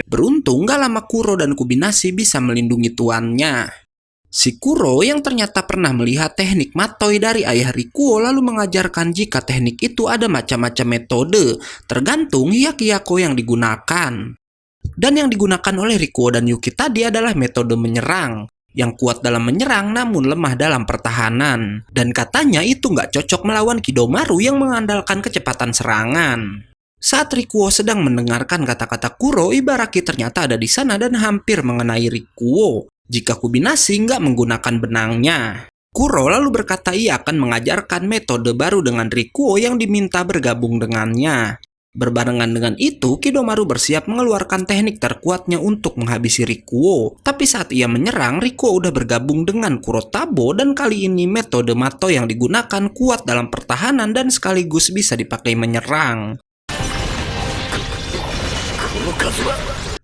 Beruntung gak lama Kuro dan Kubinashi bisa melindungi tuannya. Si Kuro yang ternyata pernah melihat teknik Matoi dari ayah Rikuo lalu mengajarkan jika teknik itu ada macam-macam metode, tergantung Hyakyako yang digunakan. Dan yang digunakan oleh Rikuo dan Yuki tadi adalah metode menyerang, yang kuat dalam menyerang namun lemah dalam pertahanan. Dan katanya itu nggak cocok melawan Kidomaru yang mengandalkan kecepatan serangan. Saat Rikuo sedang mendengarkan kata-kata Kuro, Ibaraki ternyata ada di sana dan hampir mengenai Rikuo jika Kubinashi nggak menggunakan benangnya. Kuro lalu berkata ia akan mengajarkan metode baru dengan Rikuo yang diminta bergabung dengannya. Berbarengan dengan itu, Kidomaru bersiap mengeluarkan teknik terkuatnya untuk menghabisi Rikuo. Tapi saat ia menyerang, Rikuo udah bergabung dengan Kurotabo dan kali ini metode Mato yang digunakan kuat dalam pertahanan dan sekaligus bisa dipakai menyerang.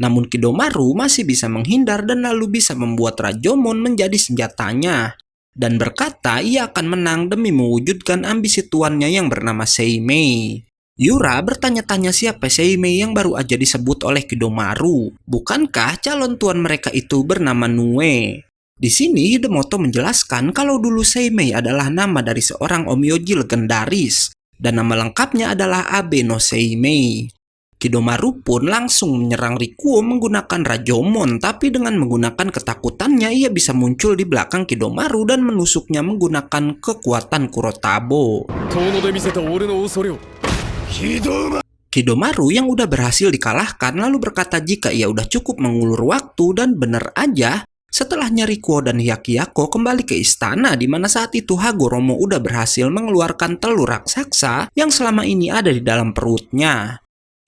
Namun Kidomaru masih bisa menghindar dan lalu bisa membuat Rajomon menjadi senjatanya. Dan berkata ia akan menang demi mewujudkan ambisi tuannya yang bernama Seimei. Yura bertanya-tanya siapa Seimei yang baru aja disebut oleh Kidomaru. Bukankah calon tuan mereka itu bernama Nue? Di sini Hidemoto menjelaskan kalau dulu Seimei adalah nama dari seorang omyoji legendaris. Dan nama lengkapnya adalah Abe no Seimei. Kidomaru pun langsung menyerang Rikuo menggunakan Rajomon, tapi dengan menggunakan ketakutannya ia bisa muncul di belakang Kidomaru dan menusuknya menggunakan kekuatan Kurotabo. Kidomaru yang udah berhasil dikalahkan lalu berkata jika ia udah cukup mengulur waktu dan bener aja setelahnya Rikuo dan Hyakyako kembali ke istana di mana saat itu Hagoromo udah berhasil mengeluarkan telur raksasa yang selama ini ada di dalam perutnya.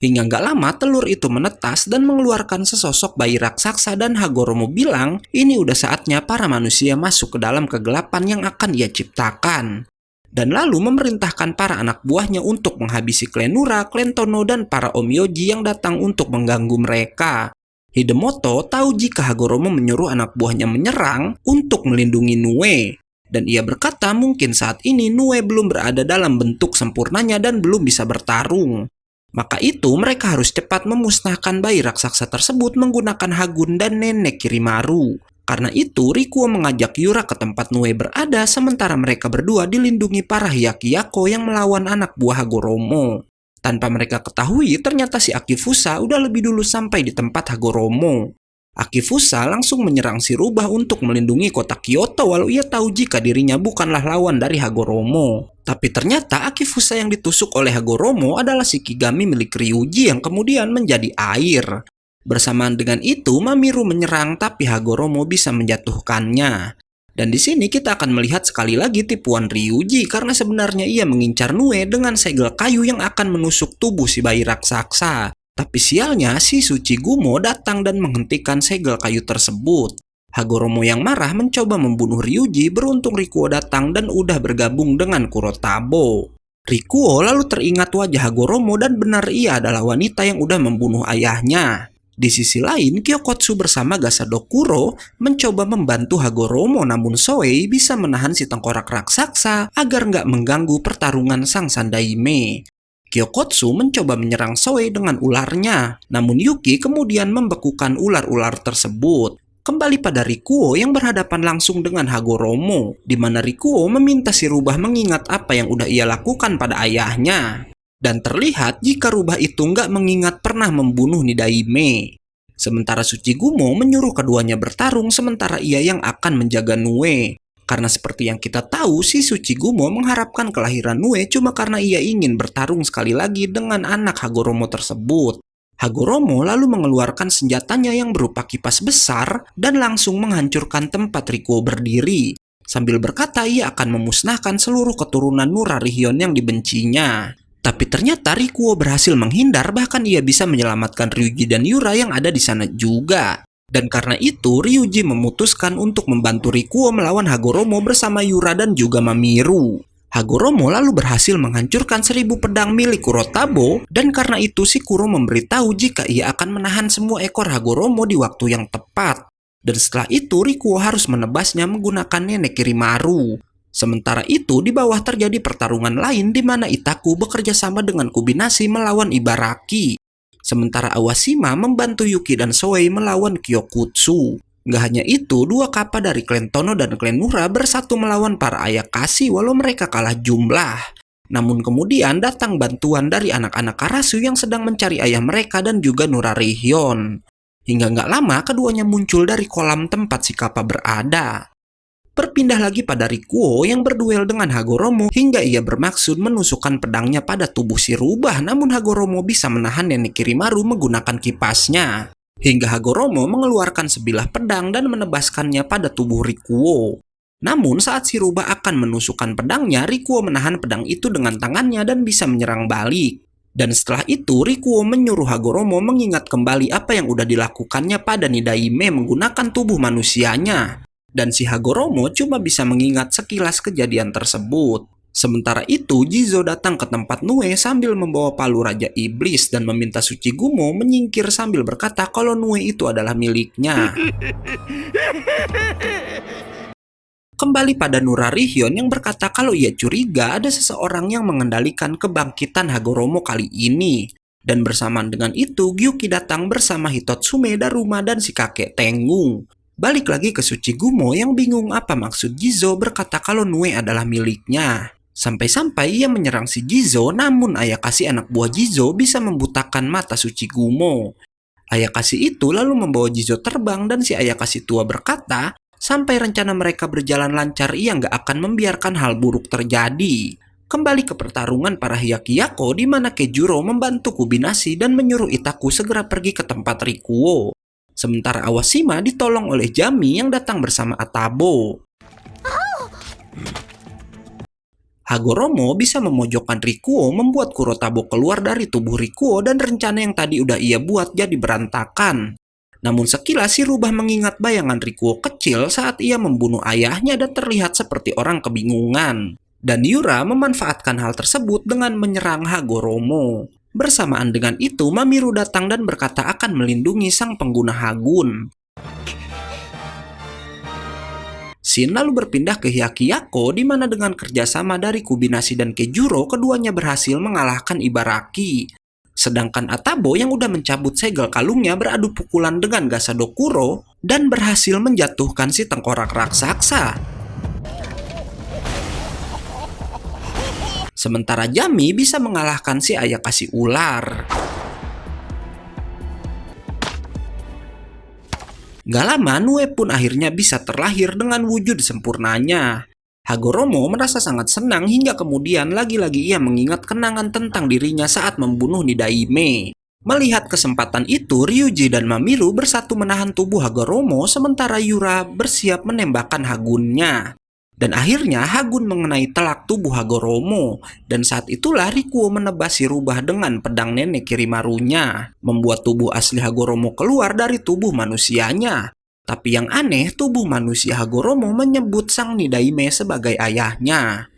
Hingga nggak lama telur itu menetas dan mengeluarkan sesosok bayi raksasa dan Hagoromo bilang ini udah saatnya para manusia masuk ke dalam kegelapan yang akan ia ciptakan. Dan lalu memerintahkan para anak buahnya untuk menghabisi klan Nura, klan Tono, dan para omyoji yang datang untuk mengganggu mereka. Hidemoto tahu jika Hagoromo menyuruh anak buahnya menyerang untuk melindungi Nue. Dan ia berkata mungkin saat ini Nue belum berada dalam bentuk sempurnanya dan belum bisa bertarung. Maka itu mereka harus cepat memusnahkan bayi raksasa tersebut menggunakan Hagun dan nenek Kirimaru. Karena itu Rikuo mengajak Yura ke tempat Nue berada sementara mereka berdua dilindungi para Hyakyako yang melawan anak buah Hagoromo. Tanpa mereka ketahui ternyata si Akifusa udah lebih dulu sampai di tempat Hagoromo. Akifusa langsung menyerang si rubah untuk melindungi kota Kyoto walau ia tahu jika dirinya bukanlah lawan dari Hagoromo. Tapi ternyata Akifusa yang ditusuk oleh Hagoromo adalah Shikigami milik Ryuji yang kemudian menjadi air. Bersamaan dengan itu, Mamiru menyerang tapi Hagoromo bisa menjatuhkannya. Dan di sini kita akan melihat sekali lagi tipuan Ryuji karena sebenarnya ia mengincar Nue dengan segel kayu yang akan menusuk tubuh si bayi raksasa. Tapi sialnya si Tsuchigumo datang dan menghentikan segel kayu tersebut. Hagoromo yang marah mencoba membunuh Ryuji, beruntung Rikuo datang dan udah bergabung dengan Kurotabo. Rikuo lalu teringat wajah Hagoromo dan benar ia adalah wanita yang udah membunuh ayahnya. Di sisi lain, Kyokotsu bersama Gasadokuro mencoba membantu Hagoromo, namun Soei bisa menahan si tengkorak raksasa agar nggak mengganggu pertarungan sang Sandaime. Kyokotsu mencoba menyerang Soei dengan ularnya, namun Yuki kemudian membekukan ular-ular tersebut. Kembali pada Rikuo yang berhadapan langsung dengan Hagoromo, di mana Rikuo meminta si rubah mengingat apa yang udah ia lakukan pada ayahnya. Dan terlihat jika rubah itu nggak mengingat pernah membunuh Nidaime. Sementara Tsuchigumo menyuruh keduanya bertarung sementara ia yang akan menjaga Nue. Karena seperti yang kita tahu, si Tsuchigumo mengharapkan kelahiran Nue cuma karena ia ingin bertarung sekali lagi dengan anak Hagoromo tersebut. Hagoromo lalu mengeluarkan senjatanya yang berupa kipas besar dan langsung menghancurkan tempat Rikuo berdiri. Sambil berkata ia akan memusnahkan seluruh keturunan Nurarihion yang dibencinya. Tapi ternyata Rikuo berhasil menghindar, bahkan ia bisa menyelamatkan Ryuji dan Yura yang ada di sana juga. Dan karena itu Ryuji memutuskan untuk membantu Rikuo melawan Hagoromo bersama Yura dan juga Mamiru. Hagoromo lalu berhasil menghancurkan 1000 pedang milik Kurotabo, dan karena itu si Kuro memberitahu jika ia akan menahan semua ekor Hagoromo di waktu yang tepat. Dan setelah itu Rikuo harus menebasnya menggunakan nenek Kirimaru. Sementara itu di bawah terjadi pertarungan lain di mana Itaku bekerja sama dengan Kubinashi melawan Ibaraki. Sementara Awashima membantu Yuki dan Soei melawan Kyokutsu. Gak hanya itu, dua kappa dari klan Tono dan klan Nura bersatu melawan para Ayakashi walau mereka kalah jumlah. Namun kemudian datang bantuan dari anak-anak Karasu yang sedang mencari ayah mereka dan juga Nurarihion. Hingga gak lama keduanya muncul dari kolam tempat si kappa berada. Berpindah lagi pada Rikuo yang berduel dengan Hagoromo hingga ia bermaksud menusukkan pedangnya pada tubuh si rubah, namun Hagoromo bisa menahan nenek Kirimaru menggunakan kipasnya. Hingga Hagoromo mengeluarkan sebilah pedang dan menebaskannya pada tubuh Rikuo. Namun saat si rubah akan menusukkan pedangnya, Rikuo menahan pedang itu dengan tangannya dan bisa menyerang balik. Dan setelah itu Rikuo menyuruh Hagoromo mengingat kembali apa yang udah dilakukannya pada Nidaime menggunakan tubuh manusianya. Dan si Hagoromo cuma bisa mengingat sekilas kejadian tersebut. Sementara itu, Jizo datang ke tempat Nue sambil membawa palu Raja Iblis dan meminta Tsuchigumo menyingkir sambil berkata kalau Nue itu adalah miliknya. Kembali pada Nurarihion yang berkata kalau ia curiga ada seseorang yang mengendalikan kebangkitan Hagoromo kali ini. Dan bersamaan dengan itu, Gyuki datang bersama Hitotsume, Daruma, dan si kakek Tengung. Balik lagi ke Tsuchigumo yang bingung apa maksud Jizo berkata kalau Nue adalah miliknya. Sampai-sampai ia menyerang si Jizo, namun Ayakashi anak buah Jizo bisa membutakan mata Tsuchigumo. Ayakashi itu lalu membawa Jizo terbang dan si Ayakashi tua berkata, sampai rencana mereka berjalan lancar ia nggak akan membiarkan hal buruk terjadi. Kembali ke pertarungan para Hyakiyako di mana Kejuro membantu Kubinashi dan menyuruh Itaku segera pergi ke tempat Rikuo. Sementara Awashima ditolong oleh Jami yang datang bersama Atabo. Hagoromo bisa memojokkan Rikuo membuat Kurotabo keluar dari tubuh Rikuo dan rencana yang tadi udah ia buat jadi berantakan. Namun sekilas si rubah mengingat bayangan Rikuo kecil saat ia membunuh ayahnya dan terlihat seperti orang kebingungan. Dan Yura memanfaatkan hal tersebut dengan menyerang Hagoromo. Bersamaan dengan itu, Mamiru datang dan berkata akan melindungi sang pengguna Hagun. Shin lalu berpindah ke Hyakiyako di mana dengan kerjasama dari Kubinashi dan Kejuro, keduanya berhasil mengalahkan Ibaraki. Sedangkan Atabo yang udah mencabut segel kalungnya beradu pukulan dengan Gasadokuro dan berhasil menjatuhkan si tengkorak raksasa. Sementara Jami bisa mengalahkan si Ayakashi ular. Gak lama, Nue pun akhirnya bisa terlahir dengan wujud sempurnanya. Hagoromo merasa sangat senang hingga kemudian lagi-lagi ia mengingat kenangan tentang dirinya saat membunuh Nidaime. Melihat kesempatan itu, Ryuji dan Mamoru bersatu menahan tubuh Hagoromo sementara Yura bersiap menembakkan Hagunnya. Dan akhirnya Hagun mengenai telak tubuh Hagoromo, dan saat itulah Rikuo menebas si rubah dengan pedang nenek Kirimarunya, membuat tubuh asli Hagoromo keluar dari tubuh manusianya. Tapi yang aneh, tubuh manusia Hagoromo menyebut sang Nidaime sebagai ayahnya.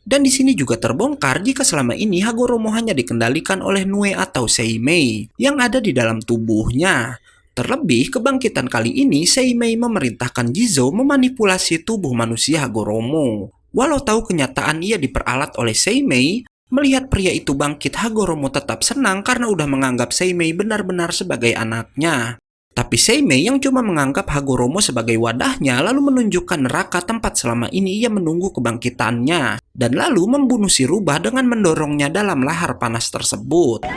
Dan di sini juga terbongkar jika selama ini Hagoromo hanya dikendalikan oleh Nue atau Seimei yang ada di dalam tubuhnya. Terlebih, kebangkitan kali ini Seimei memerintahkan Jizo memanipulasi tubuh manusia Hagoromo. Walau tahu kenyataan ia diperalat oleh Seimei, melihat pria itu bangkit, Hagoromo tetap senang karena udah menganggap Seimei benar-benar sebagai anaknya. Tapi Seimei yang cuma menganggap Hagoromo sebagai wadahnya lalu menunjukkan neraka tempat selama ini ia menunggu kebangkitannya, dan lalu membunuh si rubah dengan mendorongnya dalam lahar panas tersebut.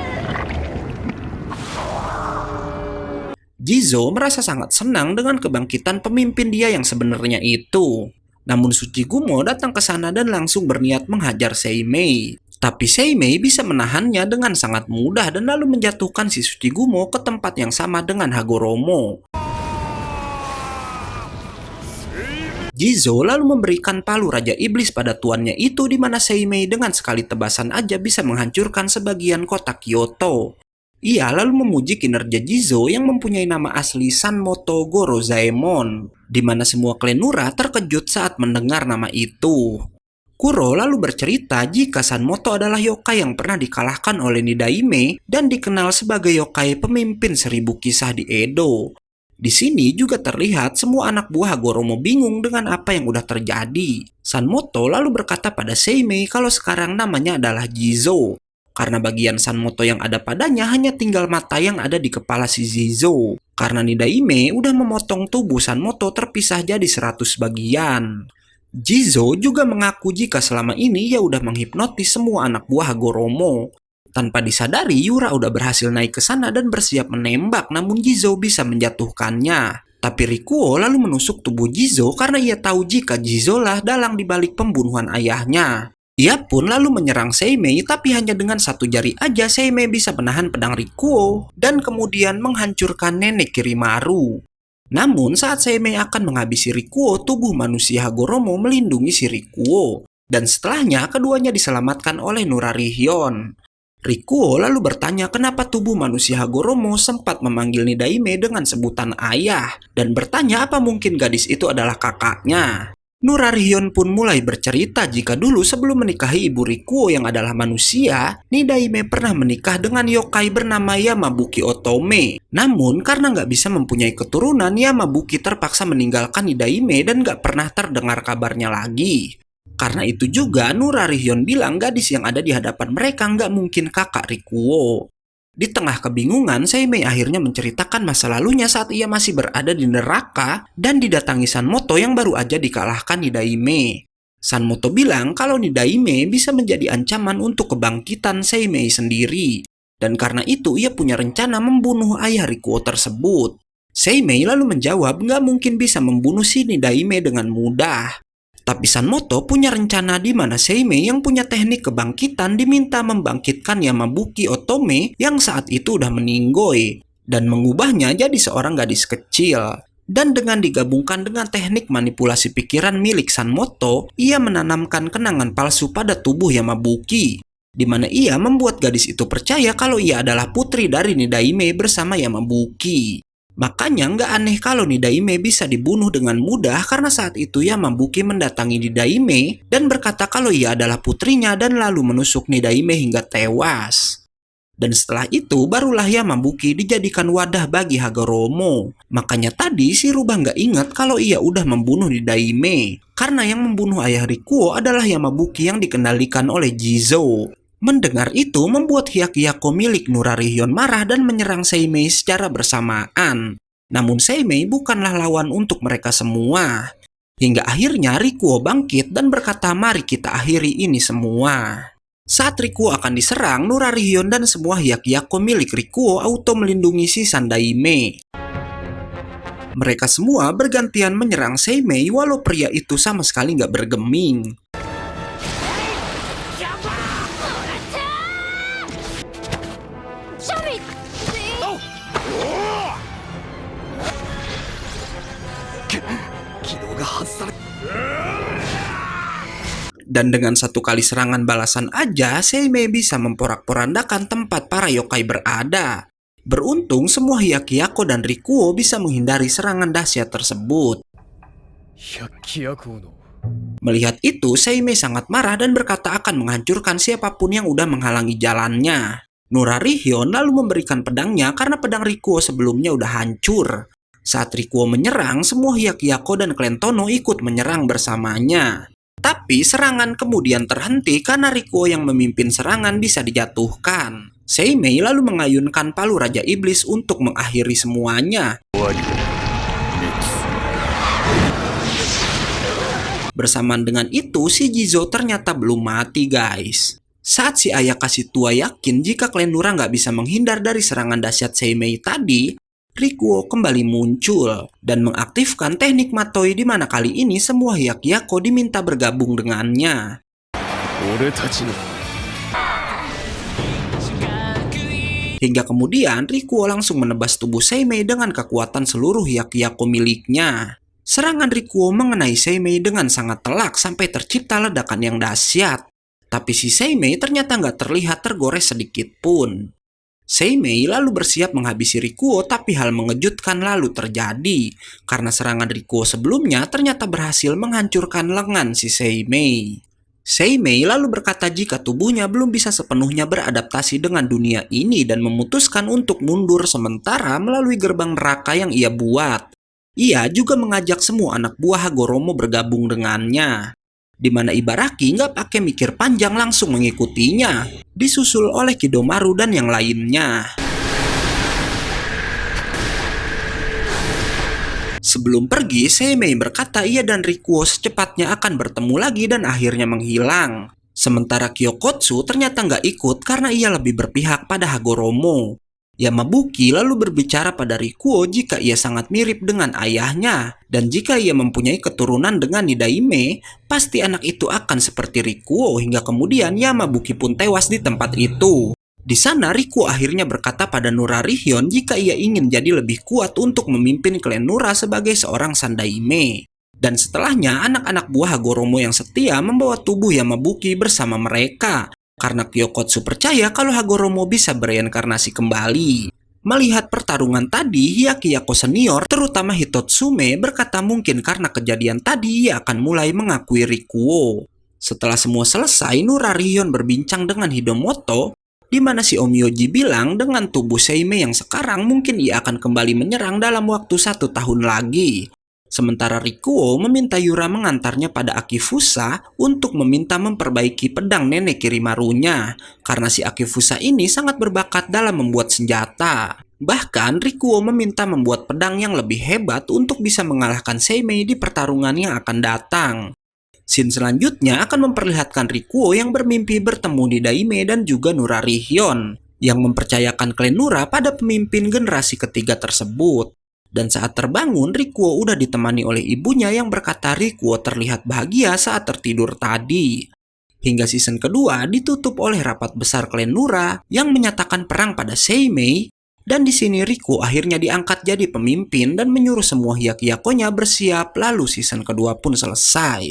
Jizo merasa sangat senang dengan kebangkitan pemimpin dia yang sebenarnya itu. Namun Tsuchigumo datang ke sana dan langsung berniat menghajar Seimei. Tapi Seimei bisa menahannya dengan sangat mudah dan lalu menjatuhkan si Tsuchigumo ke tempat yang sama dengan Hagoromo. Jizo lalu memberikan palu Raja Iblis pada tuannya itu, di mana Seimei dengan sekali tebasan aja bisa menghancurkan sebagian kota Kyoto. Ia lalu memuji kinerja Jizo yang mempunyai nama asli Sanmoto Gorozaemon, di mana semua klan Nura terkejut saat mendengar nama itu. Kuro lalu bercerita jika Sanmoto adalah yokai yang pernah dikalahkan oleh Nidaime dan dikenal sebagai yokai pemimpin 1000 kisah di Edo. Di sini juga terlihat semua anak buah Hagoromo bingung dengan apa yang udah terjadi. Sanmoto lalu berkata pada Seimei kalau sekarang namanya adalah Jizo, karena bagian Sanmoto yang ada padanya hanya tinggal mata yang ada di kepala si Jizo. Karena Nidaime udah memotong tubuh Sanmoto terpisah jadi 100 bagian. Jizo juga mengaku jika selama ini ia udah menghipnotis semua anak buah Hagoromo. Tanpa disadari, Yura udah berhasil naik ke sana dan bersiap menembak, namun Jizo bisa menjatuhkannya. Tapi Rikuo lalu menusuk tubuh Jizo karena ia tahu jika Jizo lah dalang dibalik pembunuhan ayahnya. Ia pun lalu menyerang Seimei, tapi hanya dengan satu jari aja Seimei bisa menahan pedang Rikuo dan kemudian menghancurkan nenek Kirimaru. Namun saat Seimei akan menghabisi Rikuo, tubuh manusia Hagoromo melindungi si Rikuo, dan setelahnya keduanya diselamatkan oleh Nurarihyun. Rikuo lalu bertanya kenapa tubuh manusia Hagoromo sempat memanggil Nidaime dengan sebutan ayah, dan bertanya apa mungkin gadis itu adalah kakaknya. Nurarihyun pun mulai bercerita jika dulu sebelum menikahi ibu Rikuo yang adalah manusia, Nidaime pernah menikah dengan yokai bernama Yamabuki Otome. Namun karena nggak bisa mempunyai keturunan, Yamabuki terpaksa meninggalkan Nidaime dan nggak pernah terdengar kabarnya lagi. Karena itu juga Nurarihyun bilang gadis yang ada di hadapan mereka nggak mungkin kakak Rikuo. Di tengah kebingungan, Seimei akhirnya menceritakan masa lalunya saat ia masih berada di neraka dan didatangi Sanmoto yang baru aja dikalahkan Nidaime. Sanmoto bilang kalau Nidaime bisa menjadi ancaman untuk kebangkitan Seimei sendiri. Dan karena itu ia punya rencana membunuh ayah Rikuo tersebut. Seimei lalu menjawab nggak mungkin bisa membunuh si Nidaime dengan mudah. Tapi Sanmoto punya rencana di mana Seimei yang punya teknik kebangkitan diminta membangkitkan Yamabuki Otome yang saat itu udah meninggoy dan mengubahnya jadi seorang gadis kecil. Dan dengan digabungkan dengan teknik manipulasi pikiran milik Sanmoto, ia menanamkan kenangan palsu pada tubuh Yamabuki, di mana ia membuat gadis itu percaya kalau ia adalah putri dari Nidaime bersama Yamabuki. Makanya nggak aneh kalau Nidaime bisa dibunuh dengan mudah karena saat itu Yamabuki mendatangi Nidaime dan berkata kalau ia adalah putrinya dan lalu menusuk Nidaime hingga tewas. Dan setelah itu barulah Yamabuki dijadikan wadah bagi Hagoromo. Makanya tadi si rubah nggak ingat kalau ia udah membunuh Nidaime. Karena yang membunuh ayah Rikuo adalah Yamabuki yang dikendalikan oleh Jizo. Mendengar itu membuat Hyakuyaku milik Nurarihyun marah dan menyerang Seimei secara bersamaan. Namun Seimei bukanlah lawan untuk mereka semua. Hingga akhirnya Rikuo bangkit dan berkata mari kita akhiri ini semua. Saat Rikuo akan diserang, Nurarihyun dan semua Hyakuyaku milik Rikuo auto melindungi si Sandaime. Mereka semua bergantian menyerang Seimei walau pria itu sama sekali nggak bergeming. Dan dengan satu kali serangan balasan aja, Seimei bisa memporak-porandakan tempat para yokai berada. Beruntung semua Hyakyako dan Rikuo bisa menghindari serangan dahsyat tersebut. 百鬼夜行の Melihat itu, Seimei sangat marah dan berkata akan menghancurkan siapapun yang udah menghalangi jalannya. Nurarihyun lalu memberikan pedangnya karena pedang Rikuo sebelumnya udah hancur. Saat Rikuo menyerang, semua Hyakyako dan klan Tono ikut menyerang bersamanya. Tapi serangan kemudian terhenti karena Rikuo yang memimpin serangan bisa dijatuhkan. Seimei lalu mengayunkan palu Raja Iblis untuk mengakhiri semuanya. 終わりだミツ Bersamaan dengan itu, si Jizo ternyata belum mati, guys. Saat si ayah kasih tua yakin jika klan Nura nggak bisa menghindar dari serangan dahsyat Seimei tadi, Rikuo kembali muncul dan mengaktifkan teknik Matoi di mana kali ini semua Hyakyako diminta bergabung dengannya. 俺たちの Hingga kemudian Rikuo langsung menebas tubuh Seimei dengan kekuatan seluruh Hyakyako miliknya. Serangan Rikuo mengenai Seimei dengan sangat telak sampai tercipta ledakan yang dahsyat. Tapi si Seimei ternyata nggak terlihat tergores sedikit pun. Seimei lalu bersiap menghabisi Rikuo, tapi hal mengejutkan lalu terjadi. Karena serangan Rikuo sebelumnya ternyata berhasil menghancurkan lengan si Seimei. Seimei lalu berkata jika tubuhnya belum bisa sepenuhnya beradaptasi dengan dunia ini dan memutuskan untuk mundur sementara melalui gerbang neraka yang ia buat. Ia juga mengajak semua anak buah Hagoromo bergabung dengannya. Di mana Ibaraki nggak pakai mikir panjang langsung mengikutinya, disusul oleh Kidomaru dan yang lainnya. Sebelum pergi, Seimei berkata ia dan Rikuo secepatnya akan bertemu lagi dan akhirnya menghilang. Sementara Kyokotsu ternyata nggak ikut karena ia lebih berpihak pada Hagoromo. Yamabuki lalu berbicara pada Rikuo jika ia sangat mirip dengan ayahnya, dan jika ia mempunyai keturunan dengan Nidaime, pasti anak itu akan seperti Rikuo hingga kemudian Yamabuki pun tewas di tempat itu. Di sana Rikuo akhirnya berkata pada Nurarihyun jika ia ingin jadi lebih kuat untuk memimpin klan Nura sebagai seorang Sandaime. Dan setelahnya anak-anak buah Hagoromo yang setia membawa tubuh Yamabuki bersama mereka. Karena Kyokotsu percaya kalau Hagoromo bisa bereinkarnasi kembali. Melihat pertarungan tadi, Hyakyako senior, terutama Hitotsume, berkata mungkin karena kejadian tadi ia akan mulai mengakui Rikuo. Setelah semua selesai, Nurarihyun berbincang dengan Hidomoto, di mana si Omyoji bilang dengan tubuh Seimei yang sekarang mungkin ia akan kembali menyerang dalam waktu 1 tahun lagi. Sementara Rikuo meminta Yura mengantarnya pada Akifusa untuk meminta memperbaiki pedang nenek Kirimarunya, karena si Akifusa ini sangat berbakat dalam membuat senjata. Bahkan Rikuo meminta membuat pedang yang lebih hebat untuk bisa mengalahkan Seimei di pertarungan yang akan datang. Scene selanjutnya akan memperlihatkan Rikuo yang bermimpi bertemu Nidaime dan juga Nurarihyun, yang mempercayakan klan Nura pada pemimpin generasi ketiga tersebut. Dan saat terbangun, Rikuo udah ditemani oleh ibunya yang berkata Rikuo terlihat bahagia saat tertidur tadi. Hingga season kedua ditutup oleh rapat besar klan Nura yang menyatakan perang pada Seimei, dan di sini Rikuo akhirnya diangkat jadi pemimpin dan menyuruh semua Hyakyako-nya bersiap, lalu season kedua pun selesai.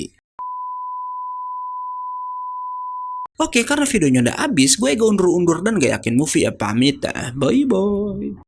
Oke, karena videonya udah habis, gue gak undur-undur dan gak yakin movie ya, pamit. Bye-bye.